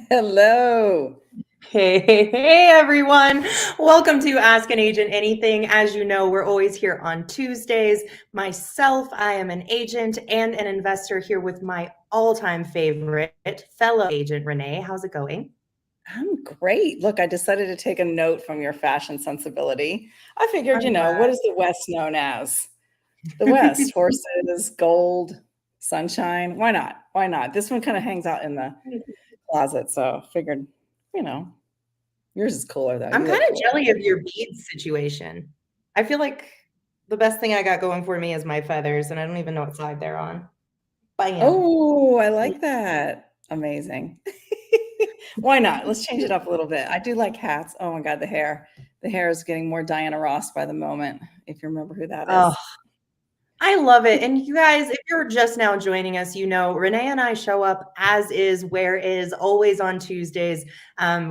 Hello. Hey, everyone. Welcome to Ask an Agent Anything. As you know, we're always here on Tuesdays. Myself, I am an agent and an investor here with my all-time favorite fellow agent, Renee. How's it going? I'm great. Look, I decided to take a note from your fashion sensibility. I figured, I'm what glad. is the West known as? The West, horses, gold, sunshine. Why not? Why not? This one kind of hangs out in the closet, so figured, you know, yours is cooler though. I'm You kind look of cool. jelly of your beads situation. I feel like the best thing I got going for me is my feathers, and I don't even know what side they're on. Bam. Oh, I like that. Amazing. Why not? Let's change it up a little bit. I do like hats. Oh my God, the hair. The hair is getting more Diana Ross by the moment, if you remember who that Oh, is. I love it. And you guys, if you're just now joining us, Renee and I show up as is, where is, always on Tuesdays.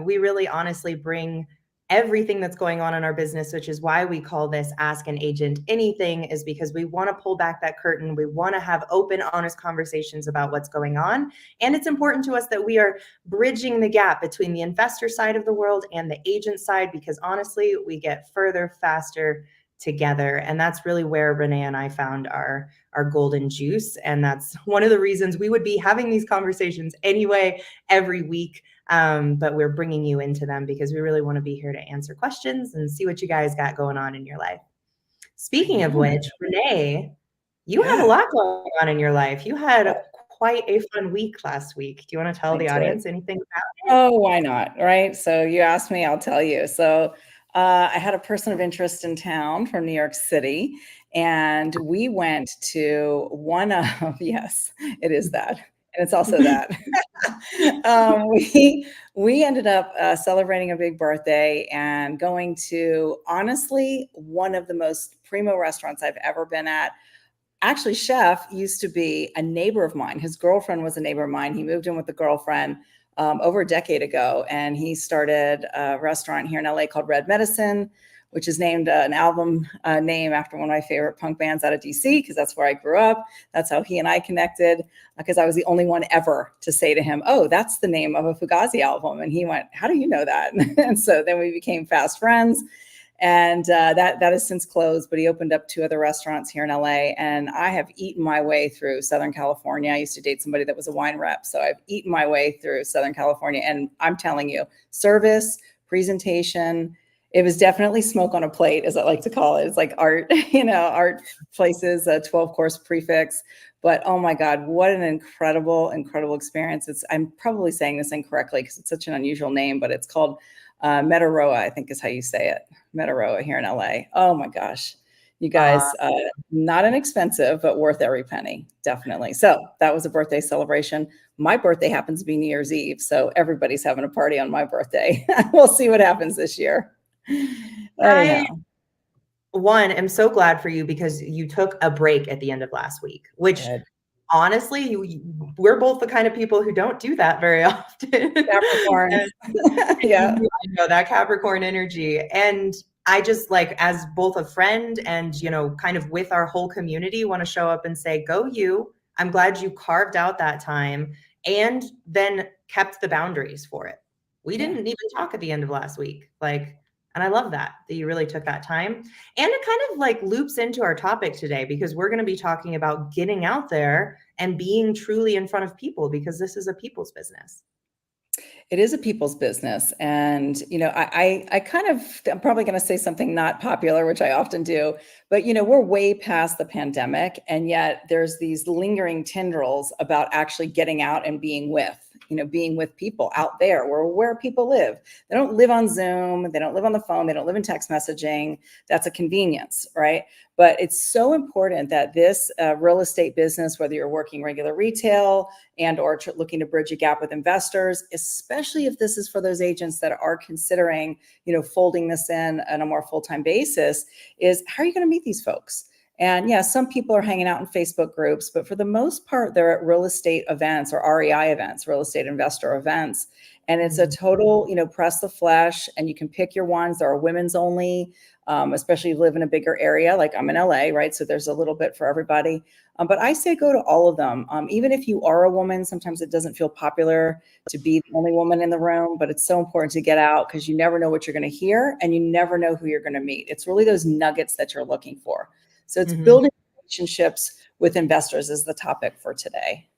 We really honestly bring everything that's going on in our business, which is why we call this Ask an Agent Anything, is because we want to pull back that curtain. We want to have open, honest conversations about what's going on. And it's important to us that we are bridging the gap between the investor side of the world and the agent side, because honestly, we get further, faster, together. And that's really where Renee and I found our golden juice. And that's one of the reasons we would be having these conversations anyway every week. But we're bringing you into them because we really want to be here to answer questions and see what you guys got going on in your life. I Speaking of know. which, Renee, you have a Yeah. lot going on in your life. You had Oh, quite a fun week last week. Do you want to tell I the did. audience anything about it? Oh, why not? Right. So you asked me, I'll tell you. So I had a person of interest in town from New York City, and we went to one of, yes, it is that. And it's also that. We ended up celebrating a big birthday and going to honestly one of the most primo restaurants I've ever been at. Actually, chef used to be a neighbor of mine. His girlfriend was a neighbor of mine. He moved in with the girlfriend over a decade ago, and he started a restaurant here in LA called Red Medicine, which is named an album name after one of my favorite punk bands out of DC, because that's where I grew up. That's how he and I connected, because I was the only one ever to say to him, "Oh, that's the name of a Fugazi album." And he went, "How do you know that?" And so then we became fast friends, and that has since closed. But he opened up two other restaurants here in LA, and I have eaten my way through Southern California. I used to date somebody that was a wine rep, so I've eaten my way through Southern California, and I'm telling you, service, presentation. It was definitely smoke on a plate, as I like to call it. It's like art, art places, a 12-course prefix. But oh my God, what an incredible, incredible experience. I'm probably saying this incorrectly because it's such an unusual name, but it's called Metaroa, I think is how you say it. Metaroa here in LA. Oh my gosh. You guys, not inexpensive, but worth every penny, definitely. So that was a birthday celebration. My birthday happens to be New Year's Eve, so everybody's having a party on my birthday. We'll see what happens this year. I Anyhow, One, I'm so glad for you because you took a break at the end of last week, which good. honestly, we're both the kind of people who don't do that very often. Capricorns. And Yeah. I know that Capricorn energy. And I just like, as both a friend and, kind of with our whole community, want to show up and say, go you. I'm glad you carved out that time and then kept the boundaries for it. We Yeah. didn't even talk at the end of last week. And I love that you really took that time. And it kind of like loops into our topic today because we're going to be talking about getting out there and being truly in front of people because this is a people's business. It is a people's business. And, I'm probably going to say something not popular, which I often do, but, we're way past the pandemic. And yet there's these lingering tendrils about actually getting out and being with people out there where people live. They don't live on Zoom. They don't live on the phone. They don't live in text messaging. That's a convenience, right? But it's so important that this real estate business, whether you're working regular retail and or looking to bridge a gap with investors, especially if this is for those agents that are considering, folding this in on a more full-time basis, is how are you going to meet these folks? And yeah, some people are hanging out in Facebook groups, but for the most part, they're at real estate events or REI events, real estate investor events. And it's a total, press the flesh, and you can pick your ones. There are women's only, especially if you live in a bigger area, like I'm in LA, right? So there's a little bit for everybody. But I say go to all of them. Even if you are a woman, sometimes it doesn't feel popular to be the only woman in the room, but it's so important to get out because you never know what you're going to hear and you never know who you're going to meet. It's really those nuggets that you're looking for. So it's building relationships with investors is the topic for today.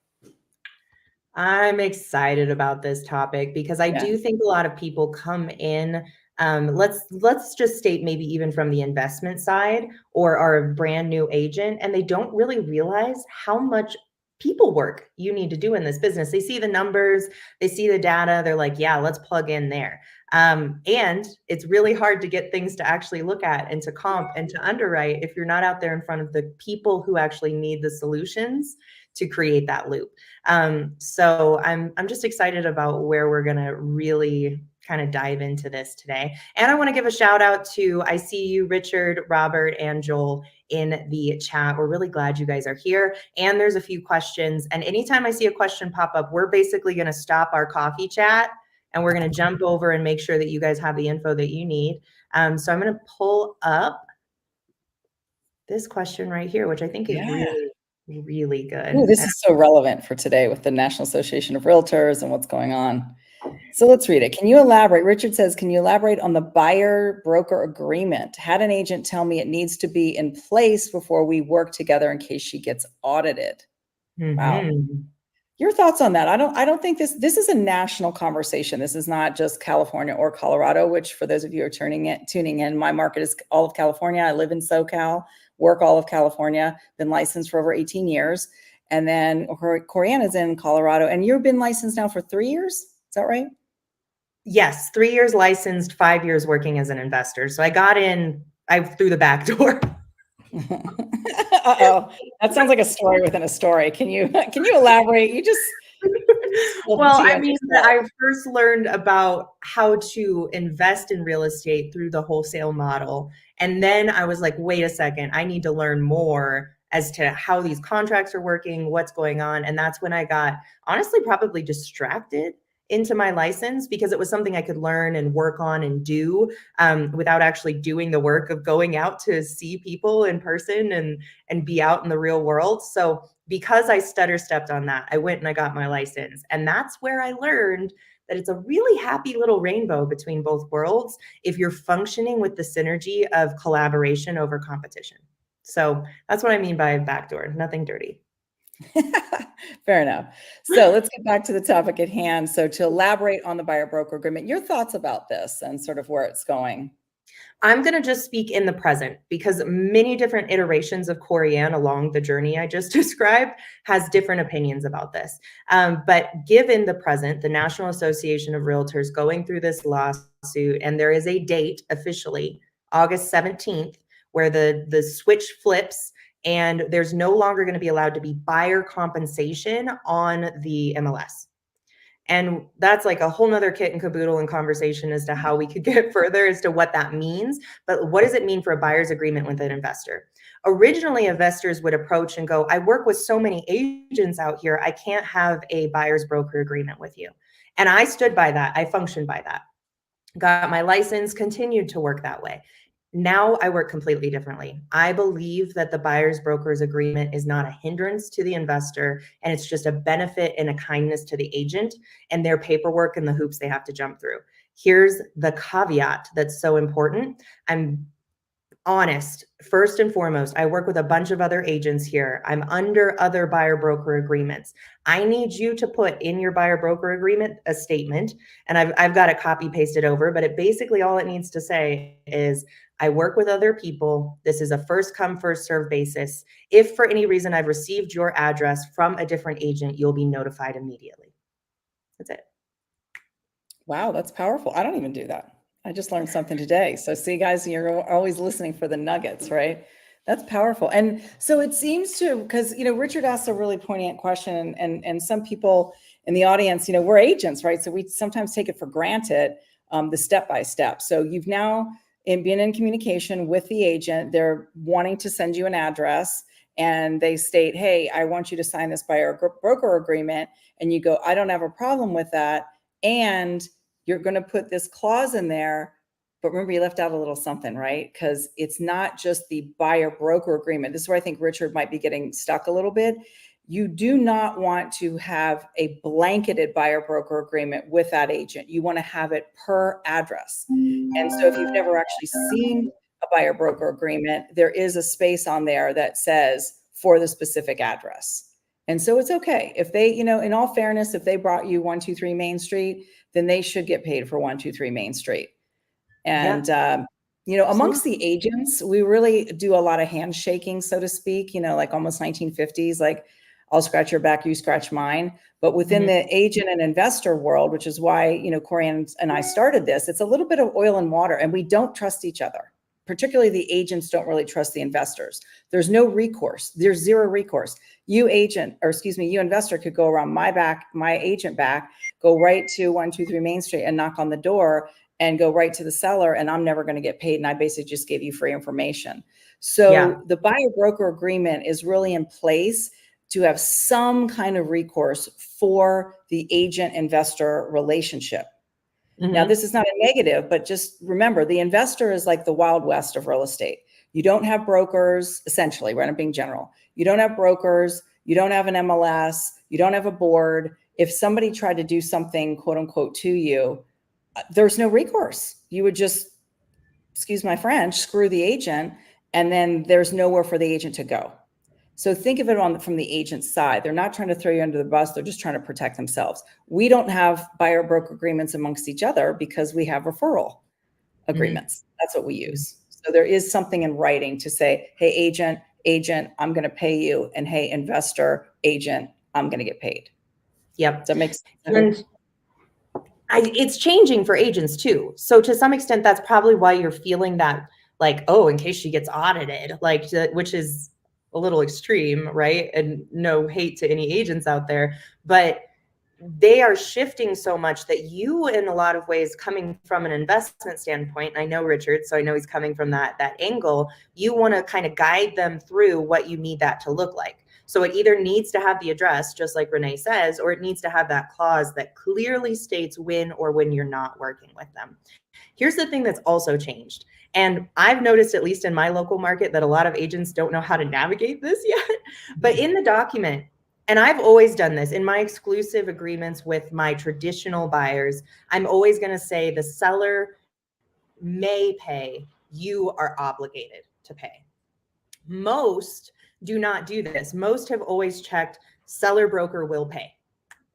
I'm excited about this topic because I do think a lot of people come in. Let's just state maybe even from the investment side or are a brand new agent, and they don't really realize how much people work you need to do in this business. They see the numbers, they see the data, they're like, yeah, let's plug in there. And it's really hard to get things to actually look at and to comp and to underwrite if you're not out there in front of the people who actually need the solutions to create that loop. So I'm just excited about where we're gonna really kind of dive into this today. And I want to give a shout out to, I see you, Richard, Robert, and Joel in the chat. We're really glad you guys are here. And there's a few questions. And anytime I see a question pop up, we're basically going to stop our coffee chat and we're going to jump over and make sure that you guys have the info that you need. So I'm going to pull up this question right here, which I think is really good. Ooh, this is so relevant for today with the National Association of Realtors and what's going on. So let's read it. Can you elaborate? Richard says, can you elaborate on the buyer broker agreement? Had an agent tell me it needs to be in place before we work together in case she gets audited. Wow. Your thoughts on that? I don't think this is a national conversation. This is not just California or Colorado, which for those of you who are tuning in, my market is all of California. I live in SoCal, work all of California, been licensed for over 18 years. And then Coriana's in Colorado, and you've been licensed now for 3 years. Is that right? Yes, 3 years licensed, 5 years working as an investor. So I got in, I through the back door. Uh-oh, that sounds like a story within a story. Can you elaborate? You just well, I mean, I first learned about how to invest in real estate through the wholesale model. And then I was like, wait a second, I need to learn more as to how these contracts are working, what's going on. And that's when I got, honestly, probably distracted into my license because it was something I could learn and work on and do without actually doing the work of going out to see people in person and be out in the real world. So because I stutter stepped on that, I went and I got my license. And that's where I learned that it's a really happy little rainbow between both worlds if you're functioning with the synergy of collaboration over competition. So that's what I mean by backdoor, nothing dirty. Fair enough. So let's get back to the topic at hand. So to elaborate on the buyer broker agreement, your thoughts about this and sort of where it's going. I'm going to just speak in the present because many different iterations of Corianne along the journey I just described has different opinions about this. But given the present, the National Association of Realtors going through this lawsuit, and there is a date officially, August 17th, where the switch flips and there's no longer going to be allowed to be buyer compensation on the MLS. And that's like a whole nother kit and caboodle and conversation as to how we could get further as to what that means. But what does it mean for a buyer's agreement with an investor? Originally, investors would approach and go, I work with so many agents out here, I can't have a buyer's broker agreement with you. And I stood by that. I functioned by that. Got my license, continued to work that way. Now I work completely differently. I believe that the buyer's broker's agreement is not a hindrance to the investor, and it's just a benefit and a kindness to the agent and their paperwork and the hoops they have to jump through. Here's the caveat that's so important. I'm honest. First and foremost, I work with a bunch of other agents here. I'm under other buyer broker agreements. I need you to put in your buyer broker agreement a statement, and I've got it copy pasted over, but it basically all it needs to say is, I work with other people. This is a first come, first serve basis. If for any reason I've received your address from a different agent, you'll be notified immediately. That's it. Wow, that's powerful. I don't even do that. I just learned something today. So see, guys, you're always listening for the nuggets, right? That's powerful. And so it seems to, because, Richard asked a really poignant question, and some people in the audience, we're agents, right? So we sometimes take it for granted, the step-by-step. So you've now in being in communication with the agent, they're wanting to send you an address and they state, hey, I want you to sign this buyer broker agreement. And you go, I don't have a problem with that. And you're going to put this clause in there. But remember, you left out a little something, right? Because it's not just the buyer broker agreement. This is where I think Richard might be getting stuck a little bit. You do not want to have a blanketed buyer broker agreement with that agent. You want to have it per address. And so if you've never actually seen a buyer broker agreement, there is a space on there that says for the specific address. And so it's okay. If they, you know, in all fairness, if they brought you 123 Main Street, then they should get paid for 123 Main Street. And, you know, amongst the agents, we really do a lot of handshaking, so to speak, you know, like almost 1950s, like I'll scratch your back, you scratch mine. But within the agent and investor world, which is why, you know, Corey and I started this, it's a little bit of oil and water, and we don't trust each other. Particularly the agents don't really trust the investors. There's no recourse. There's zero recourse. You investor could go around my agent back, go right to 123 Main Street and knock on the door and go right to the seller, and I'm never going to get paid. And I basically just gave you free information. So the buyer broker agreement is really in place to have some kind of recourse for the agent investor relationship. Now, this is not a negative, but just remember, the investor is like the Wild West of real estate. You don't have brokers, essentially, right? I'm being general. You don't have brokers. You don't have an MLS. You don't have a board. If somebody tried to do something, quote unquote, to you, there's no recourse. You would just, excuse my French, screw the agent, and then there's nowhere for the agent to go. So think of it from the agent's side. They're not trying to throw you under the bus. They're just trying to protect themselves. We don't have buyer broker agreements amongst each other because we have referral agreements. That's what we use. So there is something in writing to say, hey, agent, I'm going to pay you. And hey, investor, agent, I'm going to get paid. Yep. That makes sense. And it's changing for agents too. So to some extent, that's probably why you're feeling that, like, oh, in case she gets audited, like, which is a little extreme, right? And no hate to any agents out there, but they are shifting so much that you, in a lot of ways, coming from an investment standpoint, and I know Richard, so I know he's coming from that angle, you want to kind of guide them through what you need that to look like. So it either needs to have the address, just like Renee says, or it needs to have that clause that clearly states when or when you're not working with them. Here's the thing that's also changed. And I've noticed, at least in my local market, that a lot of agents don't know how to navigate this yet. But in the document, and I've always done this in my exclusive agreements with my traditional buyers, I'm always going to say the seller may pay, you are obligated to pay. Most do not do this. Most have always checked seller broker will pay.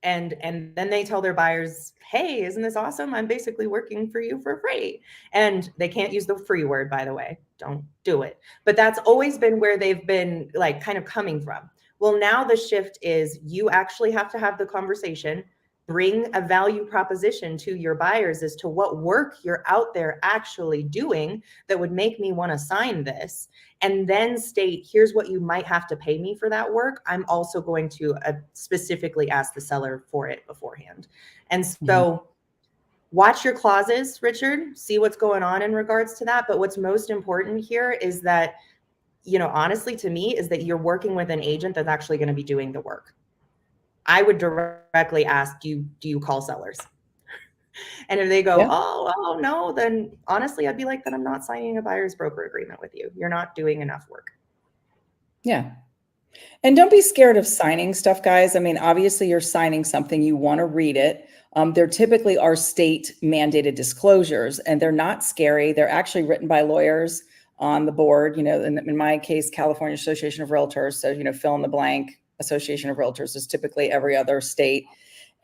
And then they tell their buyers, hey, isn't this awesome? I'm basically working for you for free. And they can't use the free word, by the way. Don't do it. But that's always been where they've been, like, kind of coming from. Well, now the shift is you actually have to have the conversation, bring a value proposition to your buyers as to what work you're out there actually doing that would make me want to sign this, and then state, here's what you might have to pay me for that work. I'm also going to specifically ask the seller for it beforehand. And so watch your clauses, Richard, see what's going on in regards to that. But what's most important here is that, you know, honestly, to me, is that you're working with an agent that's actually going to be doing the work. I would directly ask, do you call sellers? And if they go, oh, no, then honestly, I'd be like, then I'm not signing a buyer's broker agreement with you. You're not doing enough work. Yeah. And don't be scared of signing stuff, guys. I mean, obviously you're signing something, you want to read it. There typically are state mandated disclosures, and they're not scary. They're actually written by lawyers on the board, you know, in my case, California Association of Realtors. So, you know, fill in the blank. Association of Realtors is typically every other state.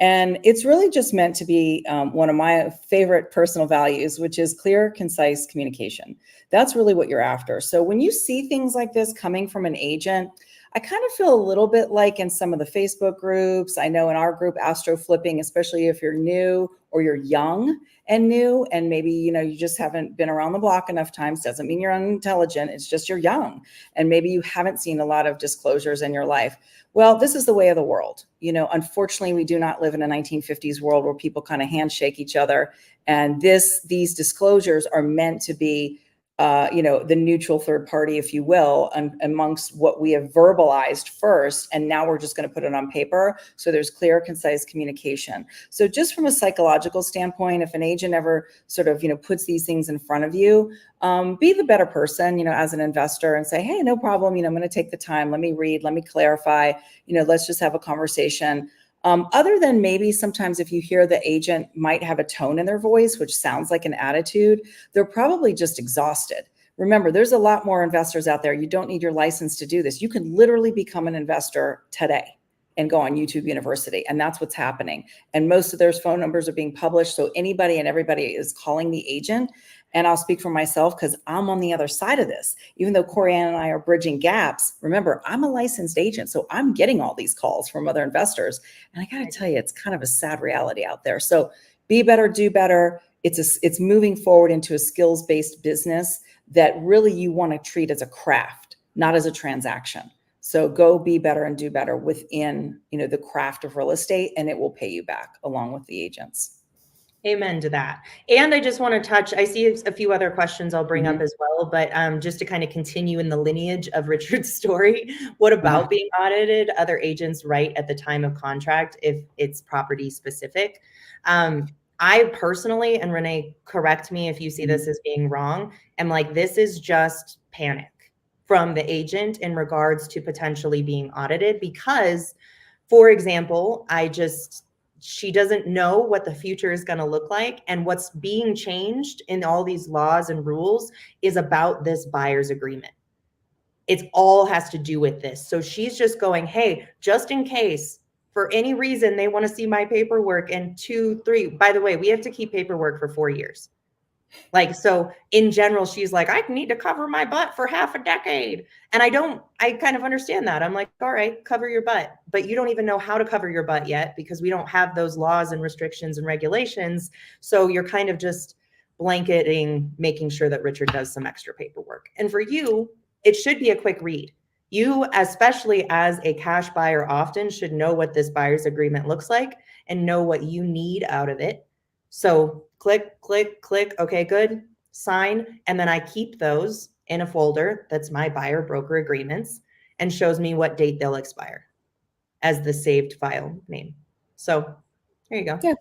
And it's really just meant to be one of my favorite personal values, which is clear, concise communication. That's really what you're after. So when you see things like this coming from an agent, I kind of feel a little bit like in some of the Facebook groups. I know in our group, Astro Flipping, especially if you're new or you're young and new, and maybe, you just haven't been around the block enough times, doesn't mean you're unintelligent. It's just you're young. And maybe you haven't seen a lot of disclosures in your life. Well, this is the way of the world. Unfortunately, we do not live in a 1950s world where people kind of handshake each other. And these disclosures are meant to be the neutral third party, if you will, amongst what we have verbalized first. And now we're just going to put it on paper. So there's clear, concise communication. So just from a psychological standpoint, if an agent ever sort of, puts these things in front of you, be the better person, as an investor, and say, hey, no problem. I'm going to take the time. Let me read. Let me clarify. Let's just have a conversation. Other than maybe sometimes if you hear the agent might have a tone in their voice, which sounds like an attitude, they're probably just exhausted. Remember, there's a lot more investors out there. You don't need your license to do this. You can literally become an investor today and go on YouTube University. And that's what's happening. And most of their phone numbers are being published. So anybody and everybody is calling the agent. And I'll speak for myself because I'm on the other side of this. Even though Corianne and I are bridging gaps, remember, I'm a licensed agent. So I'm getting all these calls from other investors. And I got to tell you, it's kind of a sad reality out there. So be better, do better. It's moving forward into a skills-based business that really you want to treat as a craft, not as a transaction. So go be better and do better within, the craft of real estate, and it will pay you back along with the agents. Amen to that. And I just want to touch, I see a few other questions I'll bring up as well, but just to kind of continue in the lineage of Richard's story, what about being audited? Other agents write at the time of contract if it's property specific. I personally, and Renee, correct me if you see this as being wrong, am like, this is just panic from the agent in regards to potentially being audited because, for example, she doesn't know what the future is going to look like. And what's being changed in all these laws and rules is about this buyer's agreement. It all has to do with this. So she's just going, hey, just in case for any reason they want to see my paperwork in 2, 3, by the way, we have to keep paperwork for 4 years. So in general, she's like, I need to cover my butt for half a decade. And I kind of understand that. I'm like, all right, cover your butt, but you don't even know how to cover your butt yet because we don't have those laws and restrictions and regulations. So you're kind of just blanketing, making sure that Richard does some extra paperwork. And for you, it should be a quick read. You, especially as a cash buyer, often should know what this buyer's agreement looks like and know what you need out of it. So click, click, click. Okay, good. Sign. And then I keep those in a folder that's my buyer broker agreements and shows me what date they'll expire as the saved file name. So there you go. Yeah,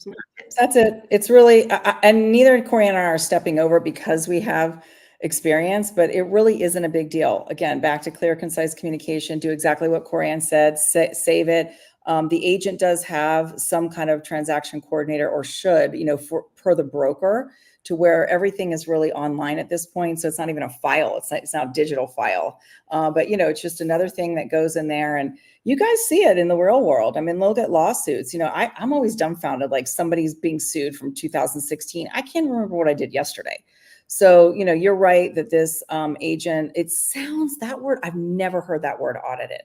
that's it. It's really, and neither Corianne and I are stepping over because we have experience, but it really isn't a big deal. Again, back to clear, concise communication, do exactly what Corianne said, save it. The agent does have some kind of transaction coordinator or should, per the broker, to where everything is really online at this point. So it's not even a file. It's not a digital file. But it's just another thing that goes in there. And you guys see it in the real world. I mean, look at lawsuits. I'm always dumbfounded, like somebody's being sued from 2016. I can't remember what I did yesterday. So, you're right that this agent, it sounds, that word, I've never heard that word, audited.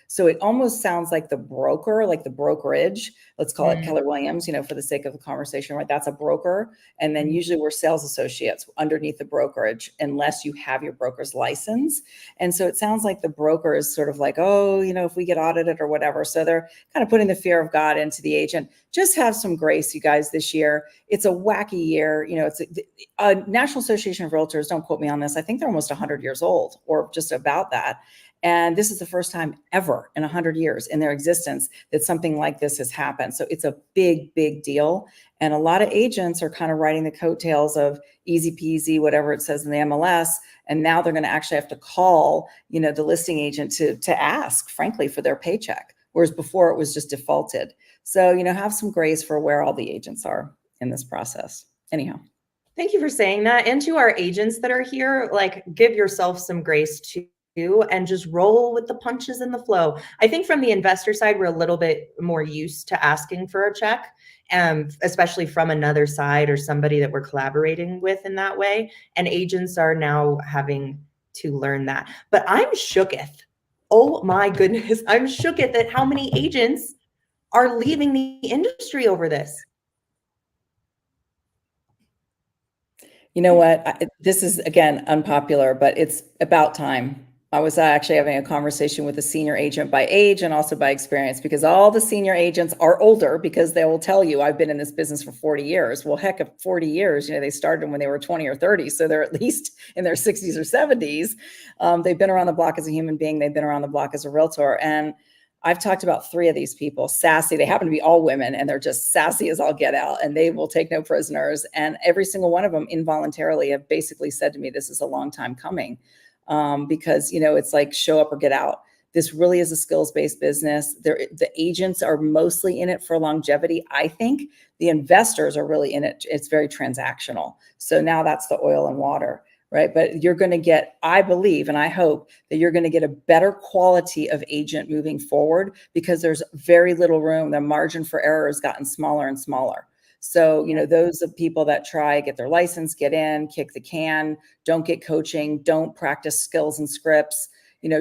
So it almost sounds like the broker, like the brokerage, let's call it Keller Williams, for the sake of the conversation, right? That's a broker. And then usually we're sales associates underneath the brokerage, unless you have your broker's license. And so it sounds like the broker is sort of like, oh, if we get audited or whatever. So they're kind of putting the fear of God into the agent. Just have some grace, you guys, this year. It's a wacky year. It's a National Association of Realtors, don't quote me on this, I think they're almost 100 years old or just about that. And this is the first time ever in 100 years in their existence that something like this has happened. So it's a big, big deal. And a lot of agents are kind of riding the coattails of easy peasy, whatever it says in the MLS. And now they're going to actually have to call, the listing agent to ask, frankly, for their paycheck. Whereas before it was just defaulted. So, have some grace for where all the agents are in this process. Anyhow. Thank you for saying that. And to our agents that are here, give yourself some grace too. And just roll with the punches in the flow. I think from the investor side, we're a little bit more used to asking for a check, especially from another side or somebody that we're collaborating with in that way. And agents are now having to learn that. But I'm shooketh Oh my goodness. I'm shook at that. How many agents are leaving the industry over this? You know what? This is, again, unpopular, but it's about time. I was actually having a conversation with a senior agent by age and also by experience, because all the senior agents are older, because they will tell you, I've been in this business for 40 years. Well, heck, of 40 years, they started when they were 20 or 30. So they're at least in their 60s or 70s. They've been around the block as a human being. They've been around the block as a realtor. And I've talked about 3 of these people, sassy. They happen to be all women, and they're just sassy as all get out, and they will take no prisoners. And every single one of them involuntarily have basically said to me, this is a long time coming, because, it's like show up or get out. This really is a skills-based business. The agents are mostly in it for longevity. I think the investors are really in it. It's very transactional. So now that's the oil and water. Right. But you're going to get, I believe, and I hope that you're going to get a better quality of agent moving forward, because there's very little room. The margin for error has gotten smaller and smaller. So, those of people that try, get their license, get in, kick the can, don't get coaching, don't practice skills and scripts,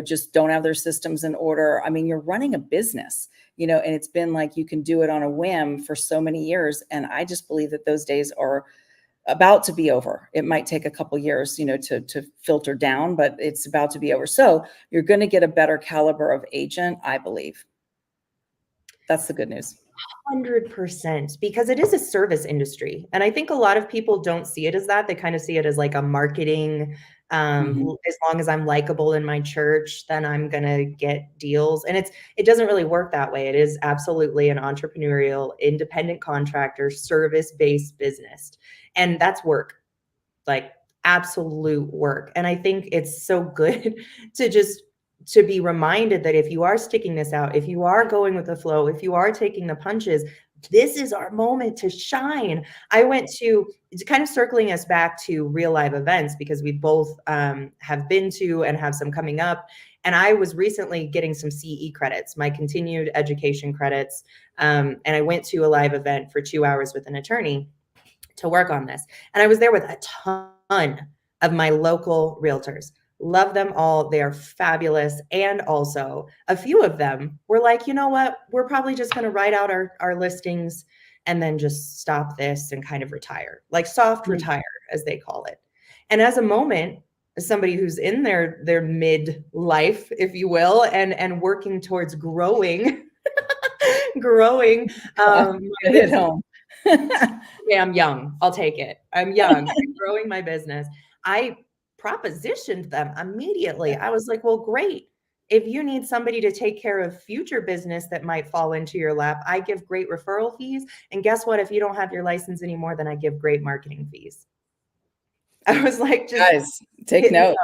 just don't have their systems in order. I mean, you're running a business, and it's been like you can do it on a whim for so many years. And I just believe that those days are about to be over. It might take a couple years, to filter down, but it's about to be over. So you're going to get a better caliber of agent, I believe. That's the good news. 100%, because it is a service industry. And I think a lot of people don't see it as that. They kind of see it as like a marketing, as long as I'm likable in my church, then I'm going to get deals. And it doesn't really work that way. It is absolutely an entrepreneurial, independent contractor, service-based business. And that's work, like absolute work. And I think it's so good to be reminded that if you are sticking this out, if you are going with the flow, if you are taking the punches, this is our moment to shine. It's kind of circling us back to real live events, because we both have been to and have some coming up. And I was recently getting some CE credits, my continued education credits. And I went to a live event for 2 hours with an attorney to work on this. And I was there with a ton of my local realtors. Love them all. They are fabulous. And also a few of them were like, you know what? We're probably just going to write out our listings and then just stop this and kind of retire, like soft retire, as they call it. And as a moment, as somebody who's in their midlife, if you will, and working towards growing, Hit home. Okay, I'm young. I'll take it. I'm young. I'm growing my business. I propositioned them immediately. I was like, well, great. If you need somebody to take care of future business that might fall into your lap, I give great referral fees. And guess what? If you don't have your license anymore, then I give great marketing fees. I was like, just guys, take note.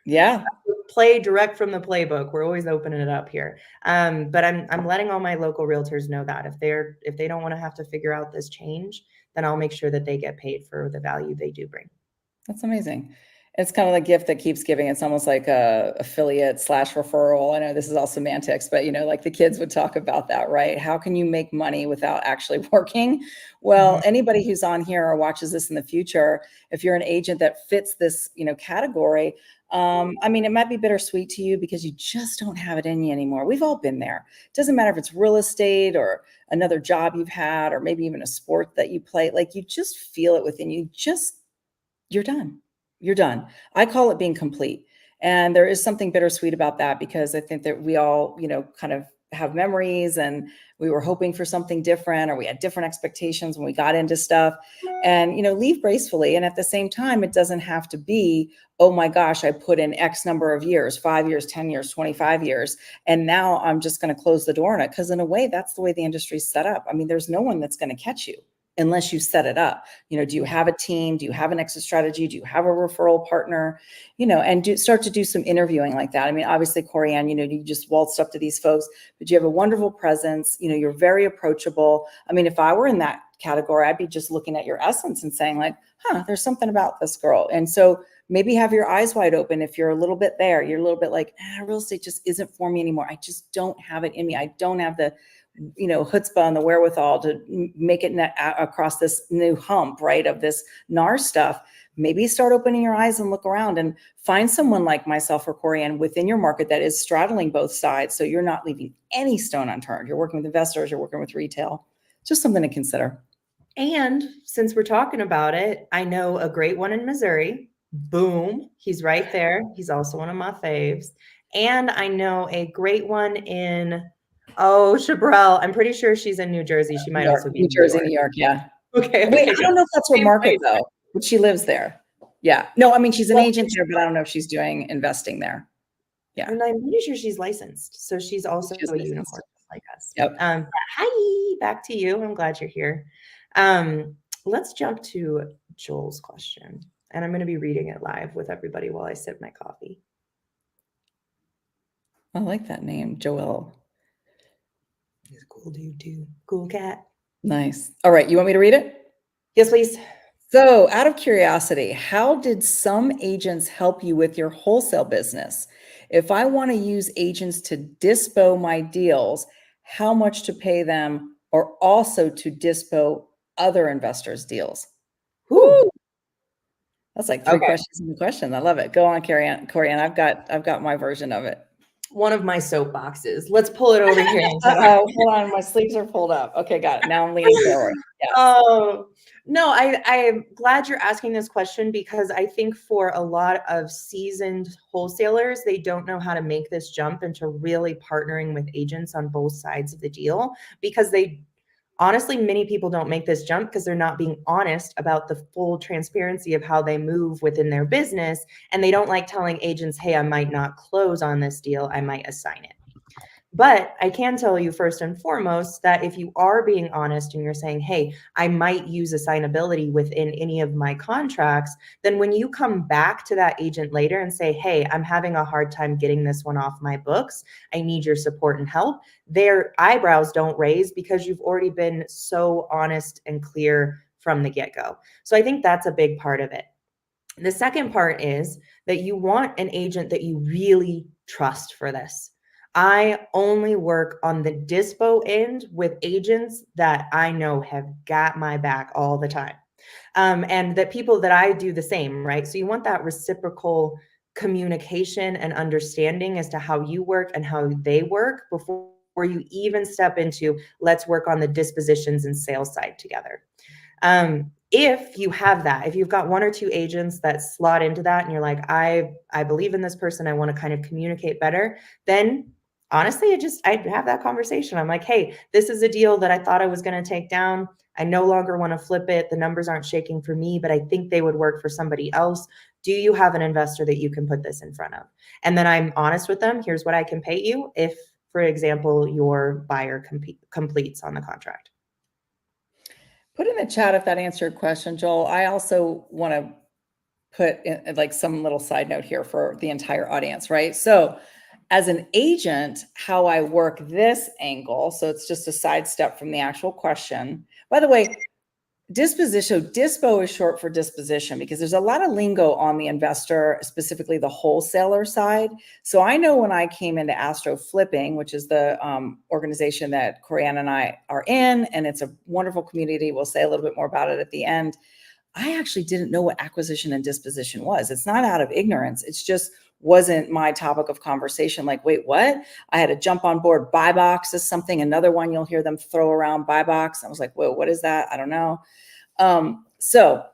Yeah. Play direct from the playbook. We're always opening it up here. But I'm letting all my local realtors know that if they don't want to have to figure out this change, then I'll make sure that they get paid for the value they do bring. That's amazing. It's kind of the gift that keeps giving. It's almost like a affiliate / referral. I know this is all semantics, but like the kids would talk about that, right? How can you make money without actually working? Well, anybody who's on here or watches this in the future, if you're an agent that fits this, category, I mean, it might be bittersweet to you because you just don't have it in you anymore. We've all been there. It doesn't matter if it's real estate or another job you've had, or maybe even a sport that you play. Like, you just feel it within you. You're done. You're done. I call it being complete. And there is something bittersweet about that, because I think that we all, kind of have memories, and we were hoping for something different, or we had different expectations when we got into stuff, and, leave gracefully. And at the same time, it doesn't have to be, oh my gosh, I put in X number of years, 5 years, 10 years, 25 years. And now I'm just going to close the door on it. Because in a way, that's the way the industry's set up. I mean, there's no one that's going to catch you unless you set it up. Do you have a team? Do you have an exit strategy? Do you have a referral partner? And start to do some interviewing like that. I mean, obviously, Corianne, you just waltzed up to these folks, but you have a wonderful presence. You're very approachable. I mean, if I were in that category, I'd be just looking at your essence and saying like, there's something about this girl. And so maybe have your eyes wide open. If you're a little bit there, you're a little bit like, real estate just isn't for me anymore. I just don't have it in me. I don't have the chutzpah and the wherewithal to make it across this new hump, right, of this NAR stuff, maybe start opening your eyes and look around and find someone like myself or Corianne within your market that is straddling both sides. So you're not leaving any stone unturned. You're working with investors, you're working with retail. Just something to consider. And since we're talking about it, I know a great one in Missouri. Boom. He's right there. He's also one of my faves. And I know a great one in, Chabrel. I'm pretty sure she's in New Jersey. She might also be New Jersey, New York. Yeah. Okay. Wait, I don't know if that's her market though, but she lives there. Yeah. No, I mean, she's an agent there, but I don't know if she's doing investing there. Yeah. And I'm pretty sure she's licensed. So she's also a unicorn like us. Yep. Hi, back to you. I'm glad you're here. Let's jump to Joel's question. And I'm going to be reading it live with everybody while I sip my coffee. I like that name, Joel. He's a cool dude too. Cool cat. Nice. All right. You want me to read it? Yes, please. So out of curiosity, how did some agents help you with your wholesale business? If I want to use agents to dispo my deals, how much to pay them, or also to dispo other investors' deals? Whoo! That's like three questions in the question. I love it. Go on, Corianne. I've got my version of it. One of my soapboxes. Let's pull it over here. Hold on, my sleeves are pulled up. Okay, got it. Now I'm leaning forward. Yes. Oh, no, I'm glad you're asking this question because I think for a lot of seasoned wholesalers, they don't know how to make this jump into really partnering with agents on both sides of the deal because honestly, many people don't make this jump because they're not being honest about the full transparency of how they move within their business. And they don't like telling agents, hey, I might not close on this deal. I might assign it. But I can tell you first and foremost that if you are being honest and you're saying, hey, I might use assignability within any of my contracts, then when you come back to that agent later and say, hey, I'm having a hard time getting this one off my books, I need your support and help, their eyebrows don't raise because you've already been so honest and clear from the get-go. So I think that's a big part of it. The second part is that you want an agent that you really trust for this. I only work on the dispo end with agents that I know have got my back all the time. And that people that I do the same, right? So you want that reciprocal communication and understanding as to how you work and how they work before you even step into, let's work on the dispositions and sales side together. If you have that, if you've got one or two agents that slot into that and you're like, I believe in this person, I want to kind of communicate better, then honestly, I'd have that conversation. I'm like, hey, this is a deal that I thought I was going to take down. I no longer want to flip it. The numbers aren't shaking for me, but I think they would work for somebody else. Do you have an investor that you can put this in front of? And then I'm honest with them. Here's what I can pay you if, for example, your buyer completes on the contract. Put in the chat if that answered your question, Joel. I also want to put in like some little side note here for the entire audience, right? So as an agent, how I work this angle, so it's just a sidestep from the actual question. By the way, dispo is short for disposition because there's a lot of lingo on the investor, specifically the wholesaler side. So I know when I came into Astro Flipping, which is the organization that Corianne and I are in, and it's a wonderful community. We'll say a little bit more about it at the end. I actually didn't know what acquisition and disposition was. It's not out of ignorance. It's just wasn't my topic of conversation. Like, wait, what? I had to jump on board. Buy box is something. Another one you'll hear them throw around, buy box. I was like, whoa, what is that? I don't know. So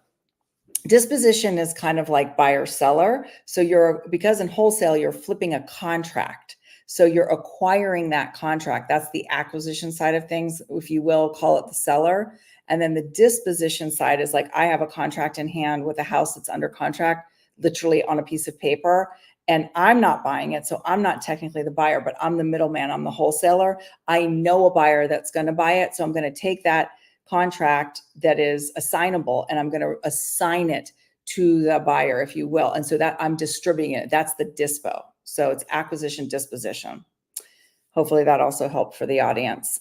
disposition is kind of like buyer seller. So because in wholesale, you're flipping a contract. So you're acquiring that contract. That's the acquisition side of things, if you will, call it the seller. And then the disposition side is like, I have a contract in hand with a house that's under contract, literally on a piece of paper, and I'm not buying it. So I'm not technically the buyer, but I'm the middleman. I'm the wholesaler. I know a buyer that's going to buy it. So I'm going to take that contract that is assignable and I'm going to assign it to the buyer, if you will. And so that I'm distributing it. That's the dispo. So it's acquisition, disposition. Hopefully that also helped for the audience.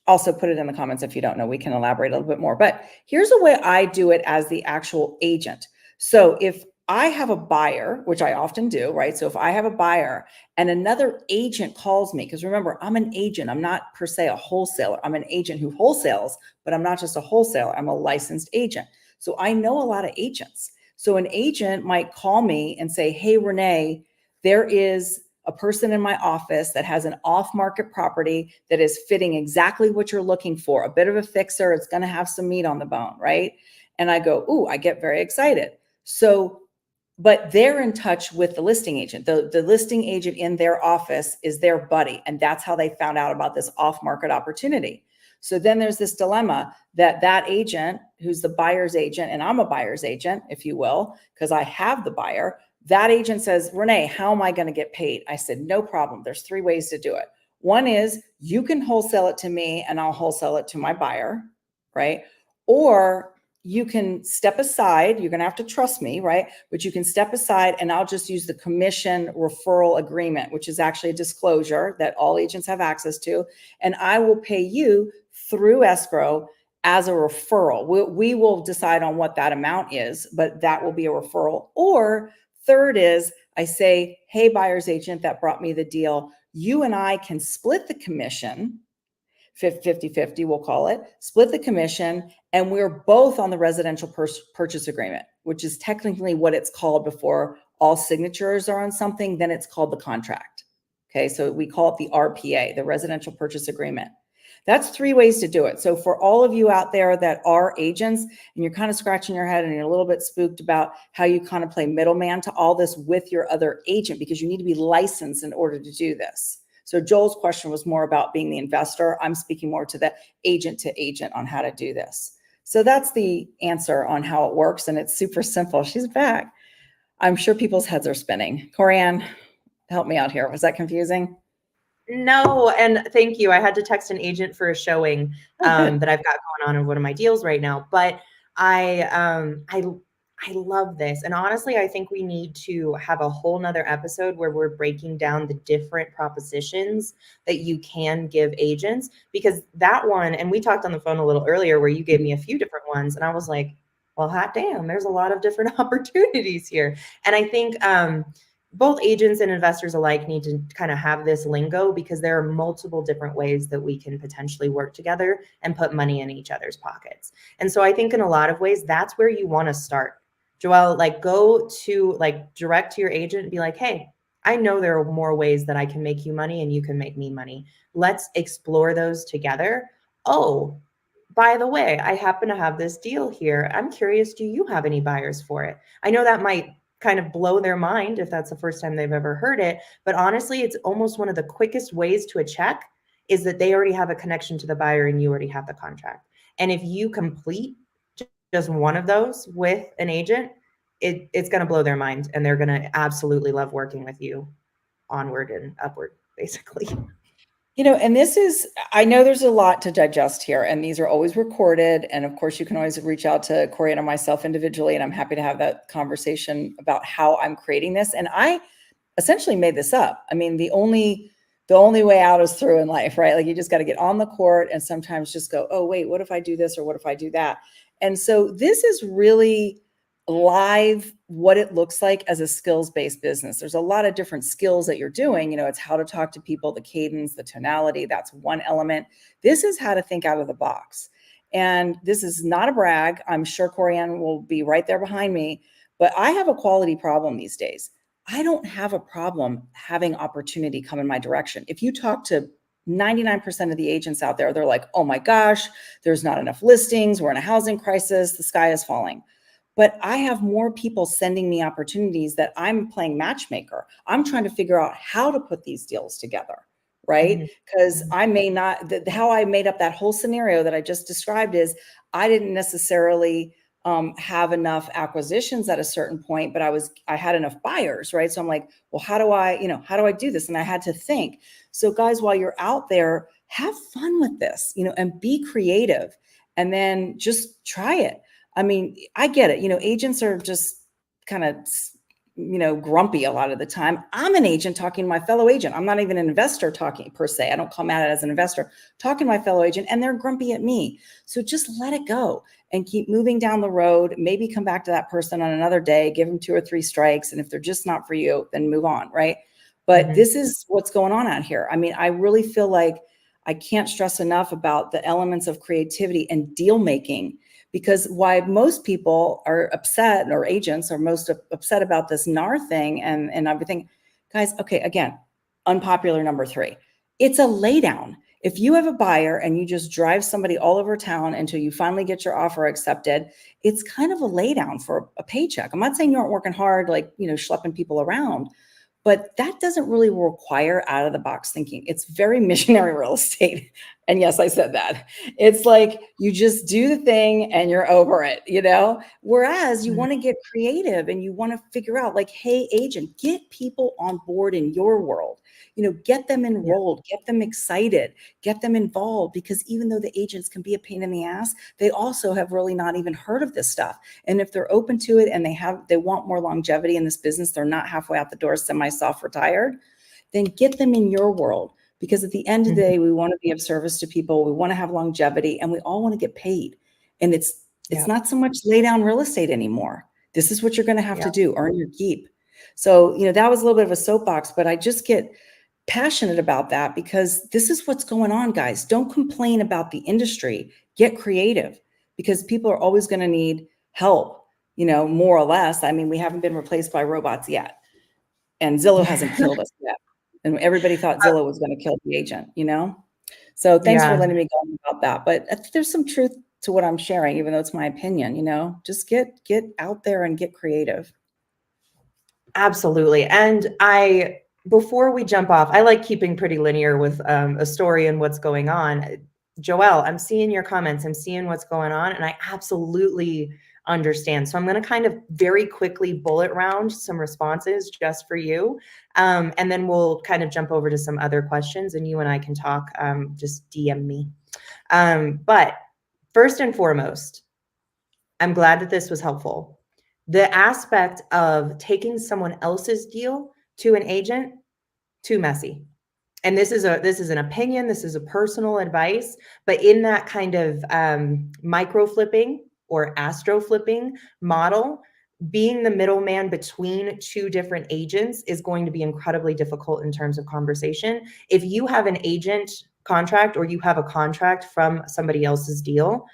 Also put it in the comments if you don't know, we can elaborate a little bit more. But here's the way I do it as the actual agent. So if I have a buyer, which I often do, right? So if I have a buyer and another agent calls me, because remember, I'm an agent, I'm not per se a wholesaler. I'm an agent who wholesales, but I'm not just a wholesaler, I'm a licensed agent. So I know a lot of agents. So an agent might call me and say, hey, Renee, there is a person in my office that has an off-market property that is fitting exactly what you're looking for, a bit of a fixer. It's going to have some meat on the bone, right? And I go, ooh, I get very excited. So, but they're in touch with the listing agent. The listing agent in their office is their buddy. And that's how they found out about this off-market opportunity. So then there's this dilemma that agent, who's the buyer's agent, and I'm a buyer's agent, if you will, because I have the buyer, that agent says, Renee, how am I going to get paid? I said, no problem. There's 3 ways to do it. One is you can wholesale it to me and I'll wholesale it to my buyer, right? Or you can step aside. You're going to have to trust me, right? But you can step aside and I'll just use the commission referral agreement, which is actually a disclosure that all agents have access to. And I will pay you through escrow as a referral. We will decide on what that amount is, but that will be a referral. Or third is I say, hey, buyer's agent that brought me the deal, you and I can split the commission, 50-50, we'll call it, split the commission, and we're both on the residential purchase agreement, which is technically what it's called before all signatures are on something, then it's called the contract. Okay, so we call it the RPA, the residential purchase agreement. That's 3 ways to do it. So for all of you out there that are agents and you're kind of scratching your head and you're a little bit spooked about how you kind of play middleman to all this with your other agent, because you need to be licensed in order to do this. So Joel's question was more about being the investor. I'm speaking more to the agent to agent on how to do this. So that's the answer on how it works. And it's super simple. She's back. I'm sure people's heads are spinning. Corianne, help me out here. Was that confusing? No, and thank you. I had to text an agent for a showing that I've got going on in one of my deals right now. But I love this. And honestly, I think we need to have a whole nother episode where we're breaking down the different propositions that you can give agents, because that one, and we talked on the phone a little earlier where you gave me a few different ones. And I was like, well, hot damn, there's a lot of different opportunities here. And I think both agents and investors alike need to kind of have this lingo, because there are multiple different ways that we can potentially work together and put money in each other's pockets. And so I think in a lot of ways, that's where you want to start. Joelle, like go to direct to your agent and be like, hey, I know there are more ways that I can make you money and you can make me money. Let's explore those together. Oh, by the way, I happen to have this deal here. I'm curious, do you have any buyers for it? I know that might kind of blow their mind if that's the first time they've ever heard it. But honestly, it's almost one of the quickest ways to a check is that they already have a connection to the buyer and you already have the contract. And if you complete just one of those with an agent, it's going to blow their mind and they're going to absolutely love working with you onward and upward, basically. You know, and this is, I know there's a lot to digest here, and these are always recorded. And of course, you can always reach out to Corianne or myself individually, and I'm happy to have that conversation about how I'm creating this. And I essentially made this up. I mean, the only way out is through in life, right? Like you just got to get on the court and sometimes just go, oh, wait, what if I do this or what if I do that? And so this is really live what it looks like as a skills-based business. There's a lot of different skills that you're doing. You know, it's how to talk to people, the cadence, the tonality. That's one element. This is how to think out of the box. And this is not a brag. I'm sure Corianne will be right there behind me, but I have a quality problem these days. I don't have a problem having opportunity come in my direction. If you talk to 99% of the agents out there, they're like, oh my gosh, there's not enough listings. We're in a housing crisis. The sky is falling. But I have more people sending me opportunities that I'm playing matchmaker. I'm trying to figure out how to put these deals together, right? Because I may not, how I made up that whole scenario that I just described is I didn't necessarily have enough acquisitions at a certain point, but I had enough buyers, right? So I'm like, well, how do I do this? And I had to think. So guys, while you're out there, have fun with this, and be creative, and then just try it. I mean, I get it. Agents are just kind of grumpy a lot of the time. I'm an agent talking to my fellow agent. I'm not even an investor talking per se. I don't come at it as an investor, talking to my fellow agent, and they're grumpy at me. So just let it go and keep moving down the road. Maybe come back to that person on another day, give them 2 or 3 strikes. And if they're just not for you, then move on. Right. But this is what's going on out here. I mean, I really feel like I can't stress enough about the elements of creativity and deal making, because why most people are upset, or agents are most upset about this NAR thing and everything. Guys, okay, again, unpopular number 3. It's a laydown. If you have a buyer and you just drive somebody all over town until you finally get your offer accepted, it's kind of a laydown for a paycheck. I'm not saying you aren't working hard, like, schlepping people around, but that doesn't really require out of the box thinking. It's very missionary real estate. And yes, I said that. It's like you just do the thing and you're over it, Whereas you want to get creative and you want to figure out, like, hey, agent, get people on board in your world. Get them enrolled, get them excited, get them involved, because even though the agents can be a pain in the ass, they also have really not even heard of this stuff. And if they're open to it and they want more longevity in this business, they're not halfway out the door, semi-soft retired, then get them in your world. Because at the end of the day, we want to be of service to people. We want to have longevity, and we all want to get paid. And it's not so much lay down real estate anymore. This is what you're going to have to do, earn your keep. So, that was a little bit of a soapbox, but I just get passionate about that because this is what's going on, guys. Don't complain about the industry. Get creative, because people are always going to need help, more or less. I mean, we haven't been replaced by robots yet, and Zillow hasn't killed us yet. And everybody thought Zillow was going to kill the agent, So thanks for letting me go on about that. But I think there's some truth to what I'm sharing, even though it's my opinion, just get out there and get creative. Absolutely. And before we jump off, I like keeping pretty linear with a story and what's going on. Joelle, I'm seeing your comments. I'm seeing what's going on, and I absolutely understand. So I'm going to kind of very quickly bullet round some responses just for you. And then we'll kind of jump over to some other questions, and you and I can talk. Just DM me. But first and foremost, I'm glad that this was helpful. The aspect of taking someone else's deal to an agent, too messy. And this is an opinion, this is a personal advice, but in that kind of micro flipping or astro flipping model, being the middleman between 2 different agents is going to be incredibly difficult in terms of conversation. If you have an agent contract or you have a contract from somebody else's deal,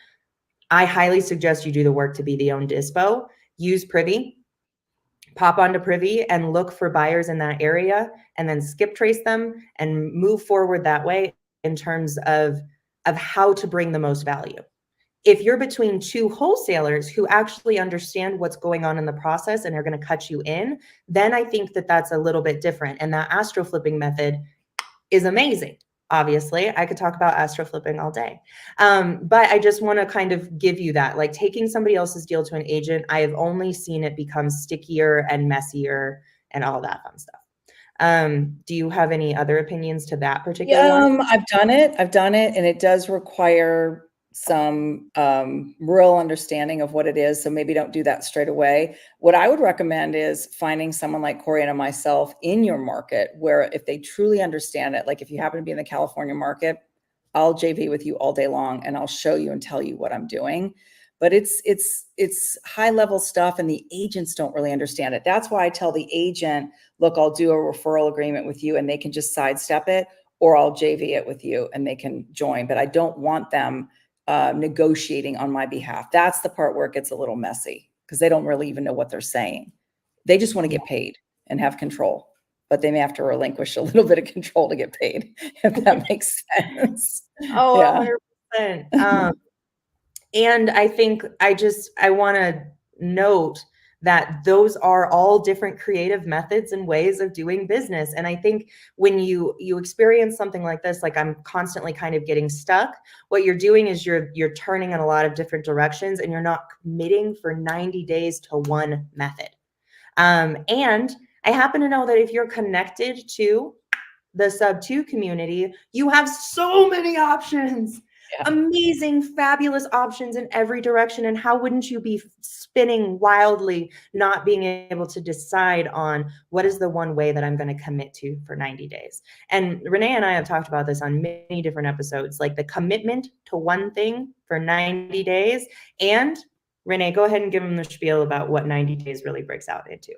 I highly suggest you do the work to be the own dispo. Use Privy, pop onto Privy and look for buyers in that area, and then skip trace them and move forward that way in terms of how to bring the most value. If you're between 2 wholesalers who actually understand what's going on in the process and are going to cut you in, then I think that that's a little bit different. And that astro flipping method is amazing. Obviously, I could talk about astro flipping all day. But I just want to kind of give you that, like, taking somebody else's deal to an agent, I have only seen it become stickier and messier and all that fun stuff. Do you have any other opinions to that particular one? I've done it, and it does require some real understanding of what it is. So maybe don't do that straight away. What I would recommend is finding someone like Corey and myself in your market, where if they truly understand it, like if you happen to be in the California market, I'll JV with you all day long and I'll show you and tell you what I'm doing. But it's high level stuff, and the agents don't really understand it. That's why I tell the agent, look, I'll do a referral agreement with you and they can just sidestep it, or I'll JV it with you and they can join. But I don't want them negotiating on my behalf. That's the part where it gets a little messy, because they don't really even know what they're saying. They just want to get paid and have control, but they may have to relinquish a little bit of control to get paid, if that makes sense. Oh, yeah. 100%. And I think I want to note that those are all different creative methods and ways of doing business. And I think when you experience something like this, like I'm constantly kind of getting stuck, what you're doing is you're turning in a lot of different directions, and you're not committing for 90 days to one method. And I happen to know that if you're connected to the sub 2 community, you have so many options. amazing, fabulous options in every direction. And how wouldn't you be spinning wildly, not being able to decide on what is the one way that I'm going to commit to for 90 days? And Renee and I have talked about this on many different episodes, like the commitment to one thing for 90 days. And Renee, go ahead and give them the spiel about what 90 days really breaks out into.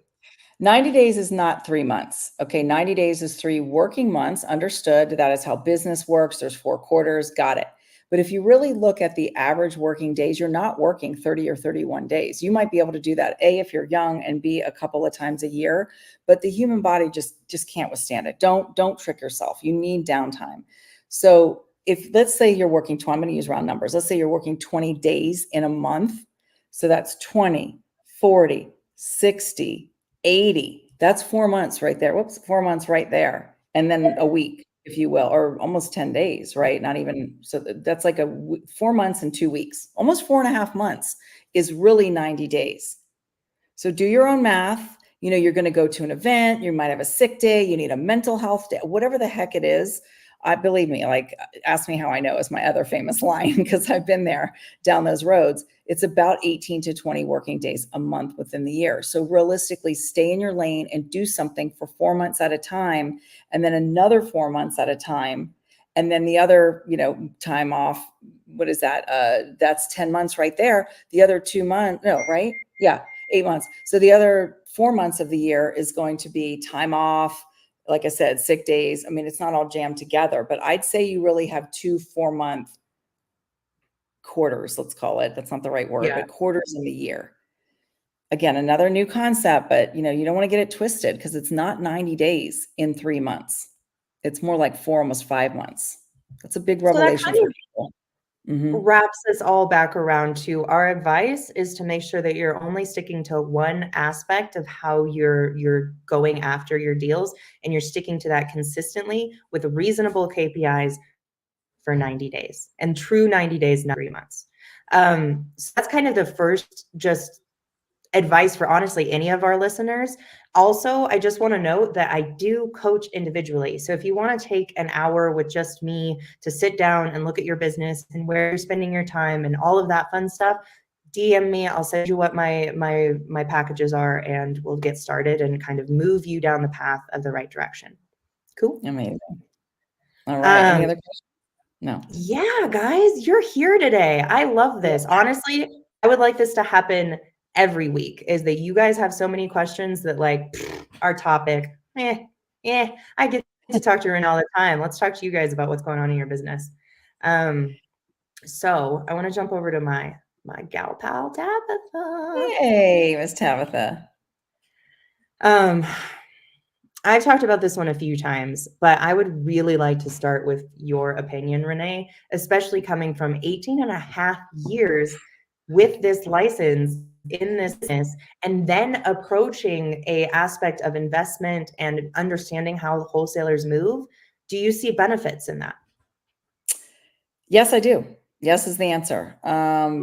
90 days is not 3 months. Okay. 90 days is 3 working months. Understood. That is how business works. There's 4 quarters. Got it. But if you really look at the average working days, you're not working 30 or 31 days. You might be able to do that, A, if you're young, and B, a couple of times a year, but the human body just can't withstand it. Don't trick yourself. You need downtime. So if, let's say you're working 20, I'm going to use round numbers. Let's say you're working 20 days in a month. So that's 20, 40, 60, 80. That's 4 months right there. Whoops, 4 months right there. And then a week, if you will, or almost 10 days, right? Not even, so that's like 4 months and 2 weeks, almost 4.5 months is really 90 days. So do your own math. You're going to go to an event, you might have a sick day, you need a mental health day, whatever the heck it is. Believe me, like, ask me how I know is my other famous line, because I've been there down those roads. It's about 18 to 20 working days a month within the year. So realistically, stay in your lane and do something for 4 months at a time, and then another 4 months at a time. And then the other, time off, what is that? That's 10 months right there. The other 2 months, no, right? Yeah, 8 months. So the other 4 months of the year is going to be time off. Like I said, sick days. I mean, it's not all jammed together, but I'd say you really have 2 4-month quarters, let's call it. That's not the right word, but quarters in the year. Again, another new concept, but you don't want to get it twisted, because it's not 90 days in 3 months. It's more like 4, almost 5 months. That's a big revelation for people. Wraps this all back around to our advice is to make sure that you're only sticking to one aspect of how you're going after your deals, and you're sticking to that consistently with reasonable KPIs for 90 days, and true 90 days, not 3 months. So that's kind of the first just advice for honestly any of our listeners. Also, I just want to note that I do coach individually. So if you want to take an hour with just me to sit down and look at your business and where you're spending your time and all of that fun stuff, DM me. I'll send you what my packages are, and we'll get started and kind of move you down the path of the right direction. Cool. Amazing. All right. Any other questions? No. Yeah, guys, you're here today. I love this. Honestly, I would like this to happen every week, is that you guys have so many questions that, like, our topic, I get to talk to Renee all the time. Let's talk to you guys about what's going on in your business. So I want to jump over to my gal pal, Tabitha. Hey, Miss Tabitha. I've talked about this one a few times, but I would really like to start with your opinion, Renee, especially coming from 18 and a half years with this license in this business, and then approaching a aspect of investment and understanding how wholesalers move. Do you see benefits in that? Yes, I do. Yes is the answer.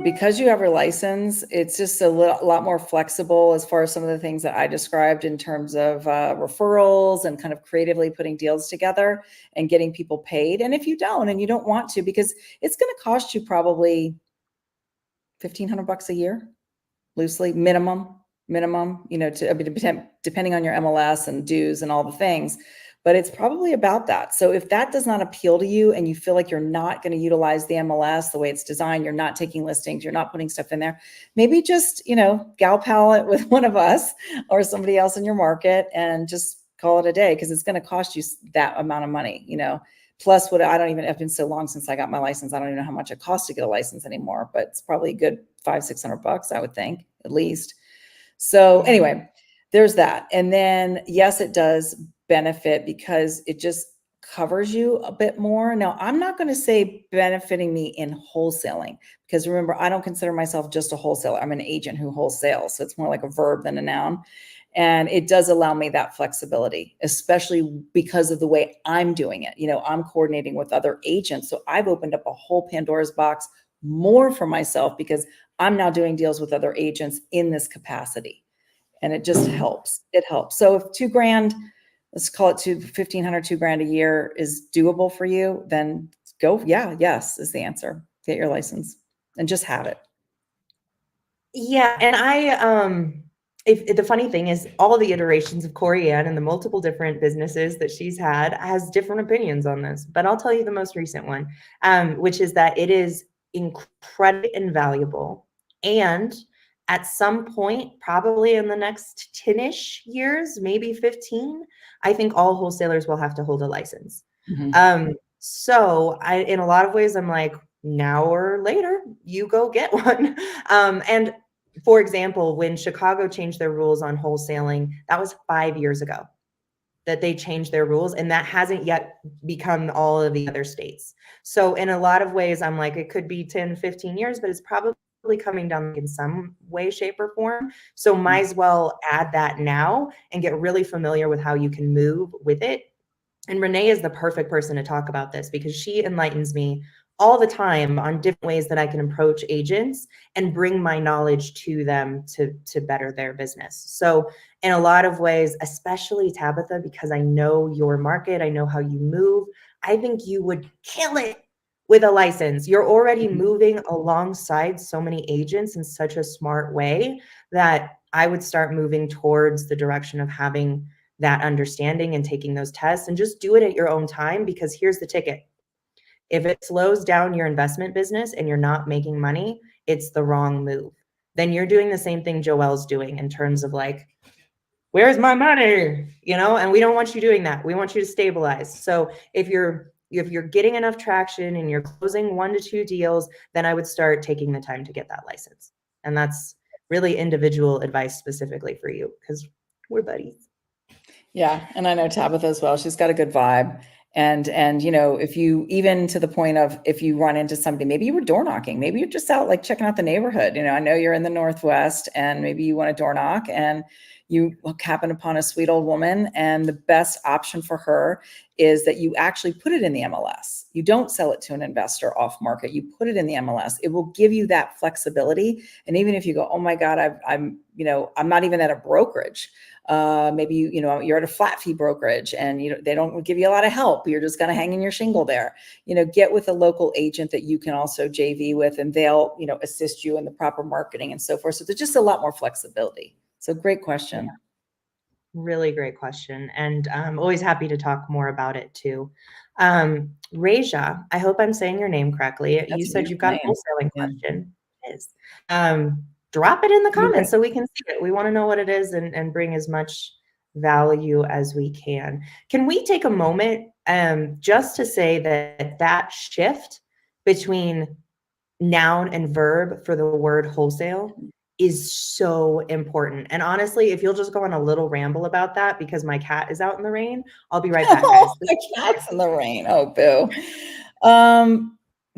Because you have your license, it's just a lot more flexible as far as some of the things that I described in terms of referrals and kind of creatively putting deals together and getting people paid. And if you don't, and you don't want to, because it's going to cost you probably $1,500 a year, loosely, minimum, depending on your MLS and dues and all the things. But it's probably about that. So if that does not appeal to you, and you feel like you're not going to utilize the MLS the way it's designed, you're not taking listings, you're not putting stuff in there, maybe just, gal pal it with one of us or somebody else in your market and just call it a day, because it's going to cost you that amount of money, Plus, I've been so long since I got my license, I don't even know how much it costs to get a license anymore, but it's probably a good $500-600, I would think, at least. So anyway, there's that. And then, yes, it does benefit because it just covers you a bit more. Now, I'm not going to say benefiting me in wholesaling, because remember, I don't consider myself just a wholesaler. I'm an agent who wholesales. So it's more like a verb than a noun. And it does allow me that flexibility, especially because of the way I'm doing it. I'm coordinating with other agents. So I've opened up a whole Pandora's box more for myself, because I'm now doing deals with other agents in this capacity. And it just helps. It helps. So if $2,000, let's call it $1,500, $2,000 a year is doable for you, then yes is the answer. Get your license and just have it. Yeah, and if the funny thing is, all the iterations of Corianne and the multiple different businesses that she's had has different opinions on this. But I'll tell you the most recent one, which is that it is incredibly invaluable. And at some point, probably in the next 10-ish years, maybe 15, I think all wholesalers will have to hold a license. So in a lot of ways, I'm like, now or later, you go get one. And for example, when Chicago changed their rules on wholesaling, that was 5 years ago that they changed their rules, and that hasn't yet become all of the other states. So in a lot of ways, I'm like, it could be 10, 15 years, but it's probably coming down in some way, shape, or form. So might as well add that now and get really familiar with how you can move with it. And Renee is the perfect person to talk about this because she enlightens me all the time on different ways that I can approach agents and bring my knowledge to them to better their business. So in a lot of ways, especially Tabitha, because I know your market, I know how you move, I think you would kill it with a license. You're already moving alongside so many agents in such a smart way that I would start moving towards the direction of having that understanding and taking those tests, and just do it at your own time, because here's the ticket. If it slows down your investment business and you're not making money, it's the wrong move. Then you're doing the same thing Joelle's doing in terms of like, where's my money? And we don't want you doing that. We want you to stabilize. So if you're getting enough traction and you're closing 1 to 2 deals, then I would start taking the time to get that license. And that's really individual advice specifically for you because we're buddies. Yeah. And I know Tabitha as well. She's got a good vibe. And, if you, even to the point of, if you run into somebody, maybe you were door knocking, maybe you're just out like checking out the neighborhood. I know you're in the Northwest and maybe you want to door knock and you happen upon a sweet old woman. And the best option for her is that you actually put it in the MLS. You don't sell it to an investor off market. You put it in the MLS. It will give you that flexibility. And even if you go, oh my God, I'm not even at a brokerage. Maybe you're at a flat fee brokerage and they don't give you a lot of help. You're just going to hang in your shingle there. Get with a local agent that you can also JV with, and they'll assist you in the proper marketing and so forth. So there's just a lot more flexibility. So great question. Yeah. Really great question, and I'm always happy to talk more about it too. Raja, I hope I'm saying your name correctly. That's you said you've got a wholesaling question. It is. Drop it in the comments so we can see it. We want to know what it is and bring as much value as we can. Can we take a moment just to say that shift between noun and verb for the word wholesale is so important. And honestly, if you'll just go on a little ramble about that, because my cat is out in the rain, I'll be right back, guys. The cat's in the rain. Oh, boo.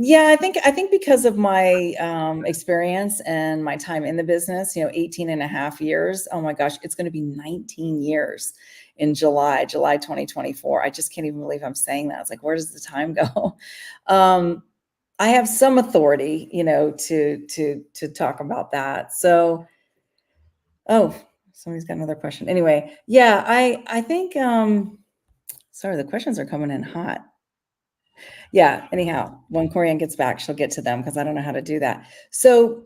Yeah, I think because of my experience and my time in the business, 18 and a half years. Oh my gosh, it's going to be 19 years in July 2024. I just can't even believe I'm saying that. It's like, where does the time go? I have some authority, to talk about that. So, somebody's got another question. Anyway, yeah, I think, sorry, the questions are coming in hot. Yeah, anyhow, when Corianne gets back, she'll get to them because I don't know how to do that. So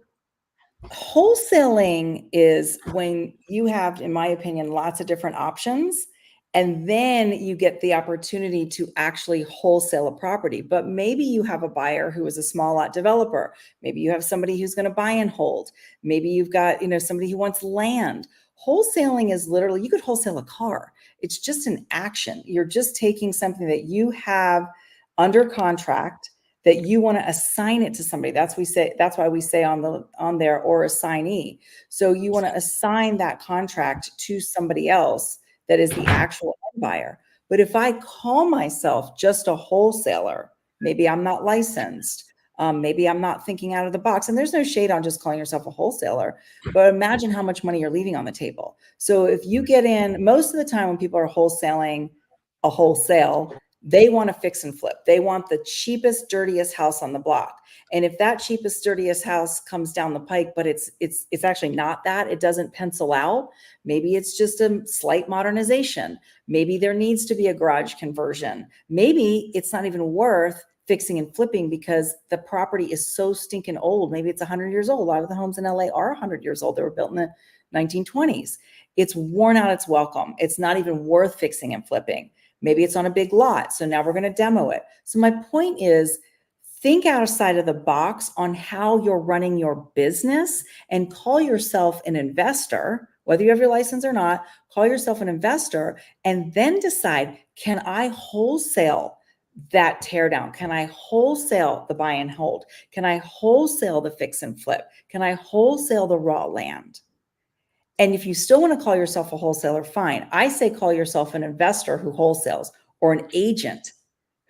wholesaling is when you have, in my opinion, lots of different options. And then you get the opportunity to actually wholesale a property. But maybe you have a buyer who is a small lot developer. Maybe you have somebody who's going to buy and hold. Maybe you've got, somebody who wants land. Wholesaling is literally, you could wholesale a car. It's just an action. You're just taking something that you have under contract that you want to assign it to somebody. That's why we say on there, or assignee. So you want to assign that contract to somebody else that is the actual end buyer. But if I call myself just a wholesaler, maybe I'm not licensed. Maybe I'm not thinking out of the box. And there's no shade on just calling yourself a wholesaler, but imagine how much money you're leaving on the table. So if you get in, most of the time when people are wholesaling a wholesale, they want to fix and flip. They want the cheapest, dirtiest house on the block. And if that cheapest, dirtiest house comes down the pike, but it's actually not that, it doesn't pencil out. Maybe it's just a slight modernization. Maybe there needs to be a garage conversion. Maybe it's not even worth fixing and flipping because the property is so stinking old. Maybe it's 100 years old. A lot of the homes in LA are 100 years old. They were built in the 1920s. It's worn out its welcome. It's not even worth fixing and flipping. Maybe it's on a big lot. So now we're going to demo it. So my point is, think outside of the box on how you're running your business and call yourself an investor, whether you have your license or not, call yourself an investor and then decide, can I wholesale that tear down? Can I wholesale the buy and hold? Can I wholesale the fix and flip? Can I wholesale the raw land? And if you still want to call yourself a wholesaler, fine. I say call yourself an investor who wholesales or an agent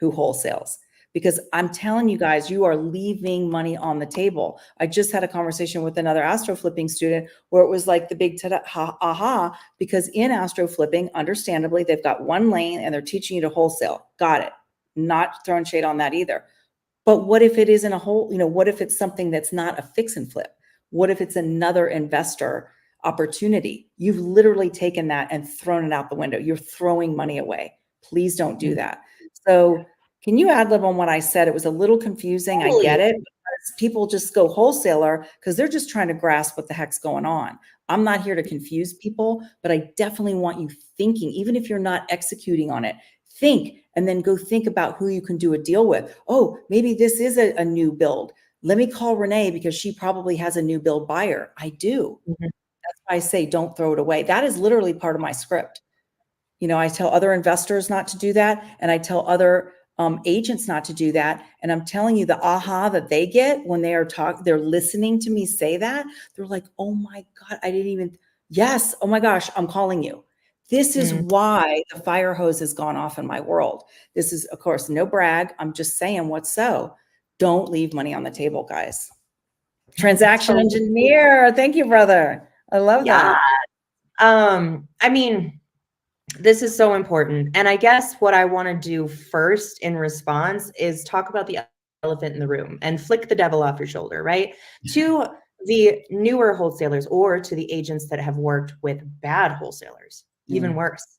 who wholesales, because I'm telling you guys, you are leaving money on the table. I just had a conversation with another astro flipping student where it was like the big aha, because in astro flipping, understandably, they've got one lane and they're teaching you to wholesale. Got it. Not throwing shade on that either. But what if it isn't a whole, what if it's something that's not a fix and flip? What if it's another investor opportunity? You've literally taken that and thrown it out the window. You're throwing money away. Please don't do that. So can you ad lib on what I said? It was a little confusing. I get it. People just go wholesaler because they're just trying to grasp what the heck's going on. I'm not here to confuse people, but I definitely want you thinking, even if you're not executing on it, think and then go think about who you can do a deal with. Oh, maybe this is a new build. Let me call Renee because she probably has a new build buyer. I do. That's why I say don't throw it away. That is literally part of my script. I tell other investors not to do that. And I tell other agents not to do that. And I'm telling you, the aha that they get when they're listening to me say that, they're like, oh my God, yes. Oh my gosh, I'm calling you. This is why the fire hose has gone off in my world. This is, of course, no brag. I'm just saying what's so. Don't leave money on the table, guys. Transaction engineer. Thank you, brother. I love that. I mean, this is so important. And I guess what I want to do first in response is talk about the elephant in the room and flick the devil off your shoulder, right? To the newer wholesalers or to the agents that have worked with bad wholesalers, even worse.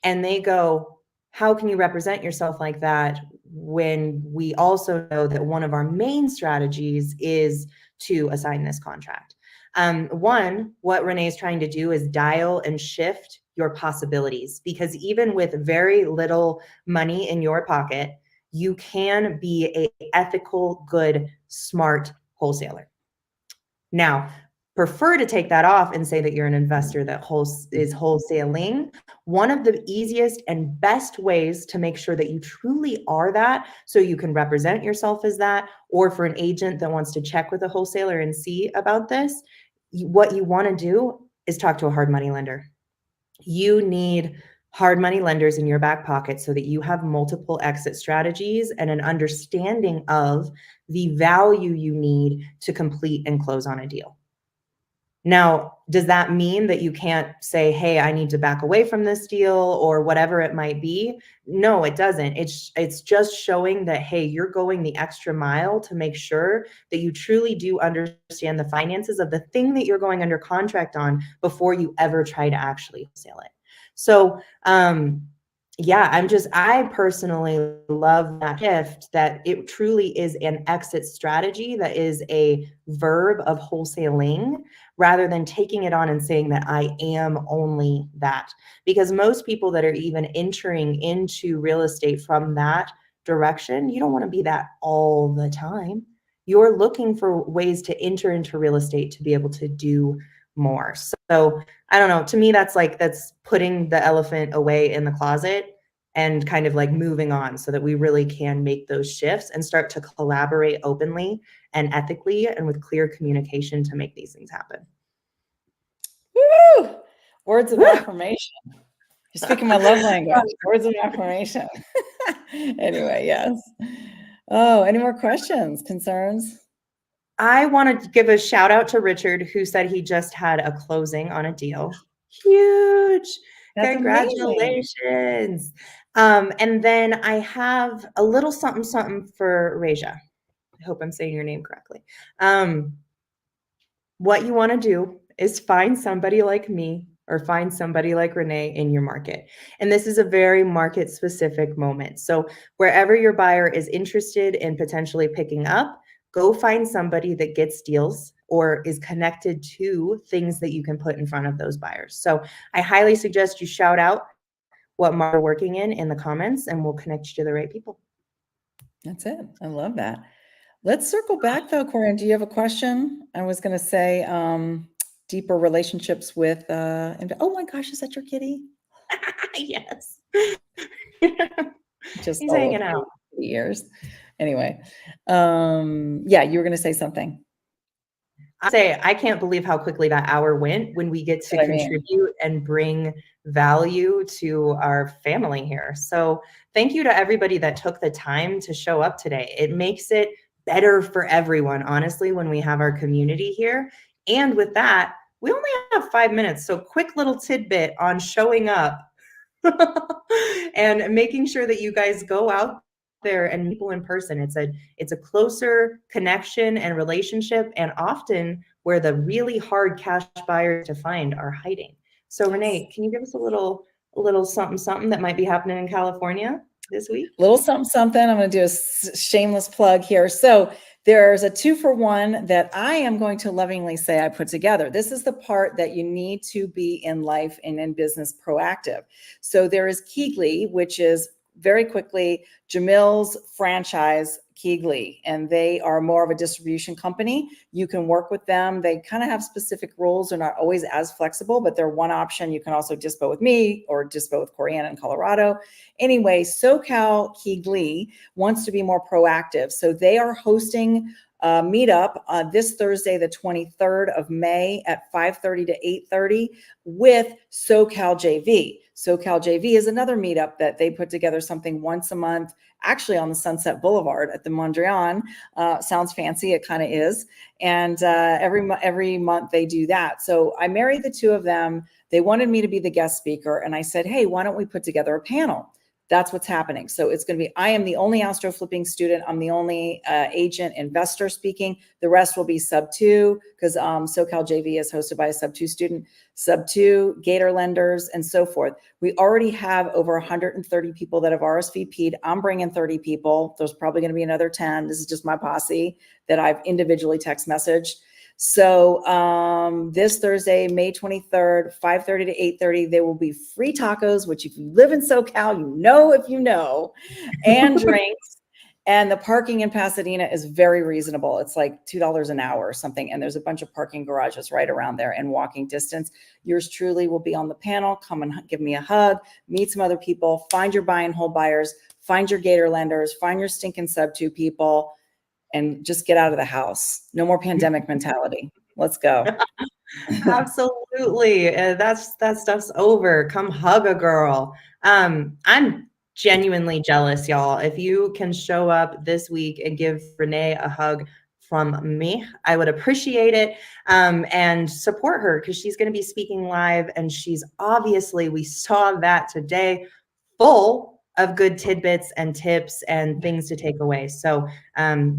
And they go, how can you represent yourself like that when we also know that one of our main strategies is to assign this contract? One, what Renee is trying to do is dial and shift your possibilities, because even with very little money in your pocket, you can be a ethical, good, smart wholesaler. Now, prefer to take that off and say that you're an investor that is wholesaling. One of the easiest and best ways to make sure that you truly are that, so you can represent yourself as that, or for an agent that wants to check with a wholesaler and see about this, what you want to do is talk to a hard money lender. You need hard money lenders in your back pocket so that you have multiple exit strategies and an understanding of the value you need to complete and close on a deal. Now, does that mean that you can't say, hey, I need to back away from this deal or whatever it might be? No, it doesn't. It's just showing that, hey, you're going the extra mile to make sure that you truly do understand the finances of the thing that you're going under contract on before you ever try to actually sell it. So, I personally love that shift, that it truly is an exit strategy that is a verb of wholesaling rather than taking it on and saying that I am only that. Because most people that are even entering into real estate from that direction, you don't want to be that all the time. You're looking for ways to enter into real estate to be able to do more. So I don't know, to me, that's putting the elephant away in the closet and kind of like moving on so that we really can make those shifts and start to collaborate openly and ethically and with clear communication to make these things happen. Woo! Words of affirmation. You're speaking my love language. Words of affirmation. Anyway, yes. Oh, any more questions, concerns? I want to give a shout out to Richard, who said he just had a closing on a deal. Huge. That's congratulations. Amazing. And then I have a little something for Reja. I hope I'm saying your name correctly. What you want to do is find somebody like me or find somebody like Renee in your market. And this is a very market specific moment. So wherever your buyer is interested in potentially picking up, go find somebody that gets deals or is connected to things that you can put in front of those buyers. So I highly suggest you shout out what market you're working in the comments, and we'll connect you to the right people. That's it. I love that. Let's circle back though, Corinne. Do you have a question? I was going to say deeper relationships with, oh my gosh, is that your kitty? Yes. Just He's hanging out. Years. Anyway, yeah, you were going to say something. I can't believe how quickly that hour went when we get to contribute and bring value to our family here. So thank you to everybody that took the time to show up today. It makes it better for everyone, honestly, when we have our community here. And with that, we only have 5 minutes. So quick little tidbit on showing up and making sure that you guys go out there and people in person. It's a closer connection and relationship, and often where the really hard cash buyers to find are hiding. So Renee, can you give us a little something that might be happening in California this week? Little something. I'm going to do a shameless plug here. So there's a 2-for-1 that I am going to lovingly say I put together. This is the part that you need to be in life and in business proactive. So there is Keegly, which is very quickly Jamil's franchise, Keegly, and they are more of a distribution company. You can work with them. They kind of have specific rules. They're not always as flexible, but they're one option. You can also dispo with me or dispo with Corianne in Colorado. Anyway, SoCal Keegly wants to be more proactive. So they are hosting a meetup this Thursday, the 23rd of May at 5:30 to 8:30 with SoCal JV. SoCal JV is another meetup that they put together, something once a month, actually on the Sunset Boulevard at the Mondrian. Sounds fancy, it kind of is. And every month they do that. So I married the two of them. They wanted me to be the guest speaker. And I said, hey, why don't we put together a panel? That's what's happening. So it's going to be, I am the only astro flipping student. I'm the only agent investor speaking. The rest will be sub 2 because SoCal JV is hosted by a sub 2 student, sub 2 Gator lenders and so forth. We already have over 130 people that have RSVP'd. I'm bringing 30 people. There's probably going to be another 10. This is just my posse that I've individually text messaged. So this Thursday, May 23rd, 5:30 to 8:30, there will be free tacos, which if you live in SoCal, you know if you know, and drinks. And the parking in Pasadena is very reasonable. It's like $2 an hour or something. And there's a bunch of parking garages right around there in walking distance. Yours truly will be on the panel. Come and give me a hug, meet some other people, find your buy and hold buyers, find your Gator lenders, find your stinking sub 2 people, and just get out of the house. No more pandemic mentality. Let's go. Absolutely. That stuff's over. Come hug a girl. I'm genuinely jealous, y'all. If you can show up this week and give Renee a hug from me, I would appreciate it, and support her because she's going to be speaking live. And she's obviously, we saw that today, full of good tidbits and tips and things to take away. So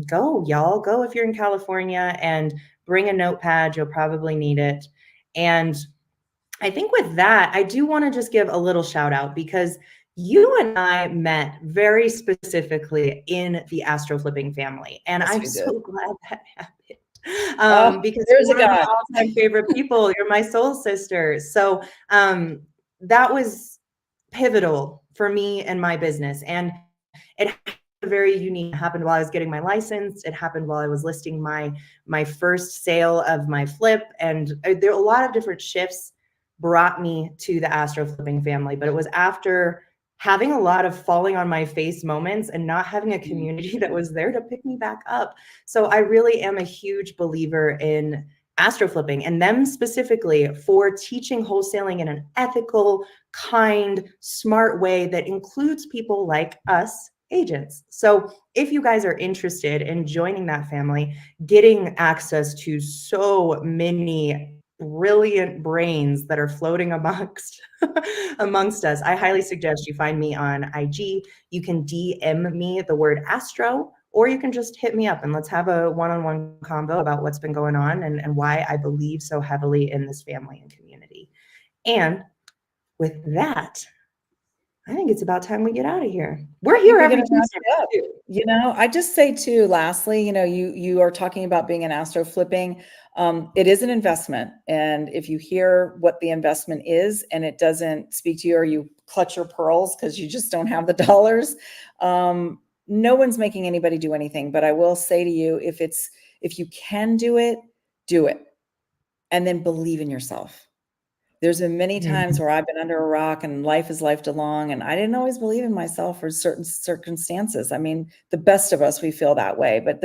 go, y'all, go if you're in California and bring a notepad. You'll probably need it. And I think with that, I do want to just give a little shout out because you and I met very specifically in the astro flipping family. And yes, I'm so glad that happened. Because you're one of my all-time favorite people. You're my soul sister. So that was pivotal for me and my business. And it very unique. It happened while I was getting my license. It happened while I was listing my first sale of my flip. And there are a lot of different shifts brought me to the astro flipping family. But it was after having a lot of falling on my face moments and not having a community that was there to pick me back up. So I really am a huge believer in astro flipping and them specifically for teaching wholesaling in an ethical, kind, smart way that includes people like us agents. So if you guys are interested in joining that family, getting access to so many brilliant brains that are floating amongst us, I highly suggest you find me on IG. You can DM me the word astro, or you can just hit me up and let's have a one-on-one convo about what's been going on and why I believe so heavily in this family and community. And with that, I think it's about time we get out of here. We're here every Tuesday. You know, I just say too, lastly, you know, you are talking about being an astro flipping. It is an investment. And if you hear what the investment is and it doesn't speak to you, or you clutch your pearls because you just don't have the dollars, no one's making anybody do anything. But I will say to you, if you can do it, do it. And then believe in yourself. There's been many times where I've been under a rock and life is life along, and I didn't always believe in myself for certain circumstances. I mean, the best of us, we feel that way. But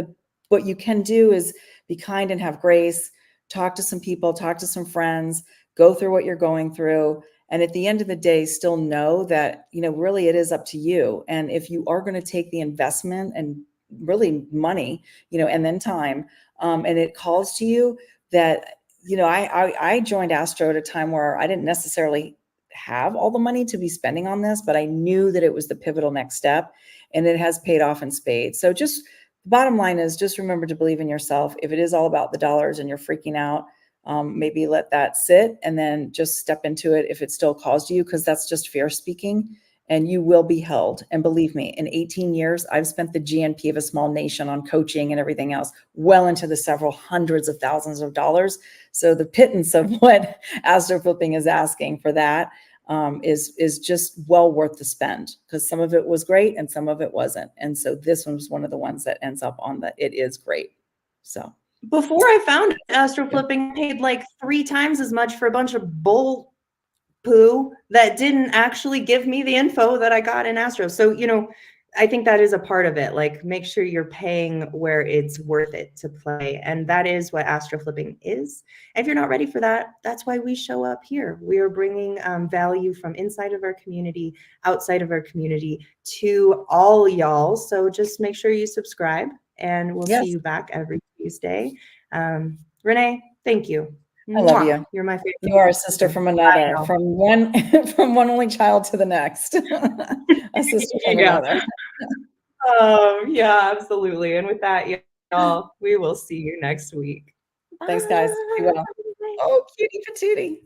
what you can do is be kind and have grace, talk to some people, talk to some friends, go through what you're going through. And at the end of the day, still know that, you know, really it is up to you. And if you are going to take the investment and really money, you know, and then time, and it calls to you, that you know, I joined Astro at a time where I didn't necessarily have all the money to be spending on this, but I knew that it was the pivotal next step, and it has paid off in spades. So just the bottom line is just remember to believe in yourself. If it is all about the dollars and you're freaking out, maybe let that sit and then just step into it if it still calls to you, because that's just fear speaking. And you will be held. And believe me, in 18 years, I've spent the GNP of a small nation on coaching and everything else, well into the several hundreds of thousands of dollars. So the pittance of what astro flipping is asking for that is just well worth the spend, because some of it was great and some of it wasn't. And so this one was one of the ones that ends up on the it is great. So before I found astro flipping, I paid like 3 times as much for a bunch of bull poo that didn't actually give me the info that I got in astro. So, you know, I think that is a part of it. Like, make sure you're paying where it's worth it to play. And that is what astro flipping is. And if you're not ready for that, that's why we show up here. We are bringing value from inside of our community, outside of our community, to all y'all. So just make sure you subscribe, and we'll see you back every Tuesday. Renee, thank you. I love you. You're my favorite. You are a sister from another, from one only child to the next. A sister from another. Yeah, absolutely. And with that, y'all, we will see you next week. Thanks, guys. Be well. Oh, cutie patootie.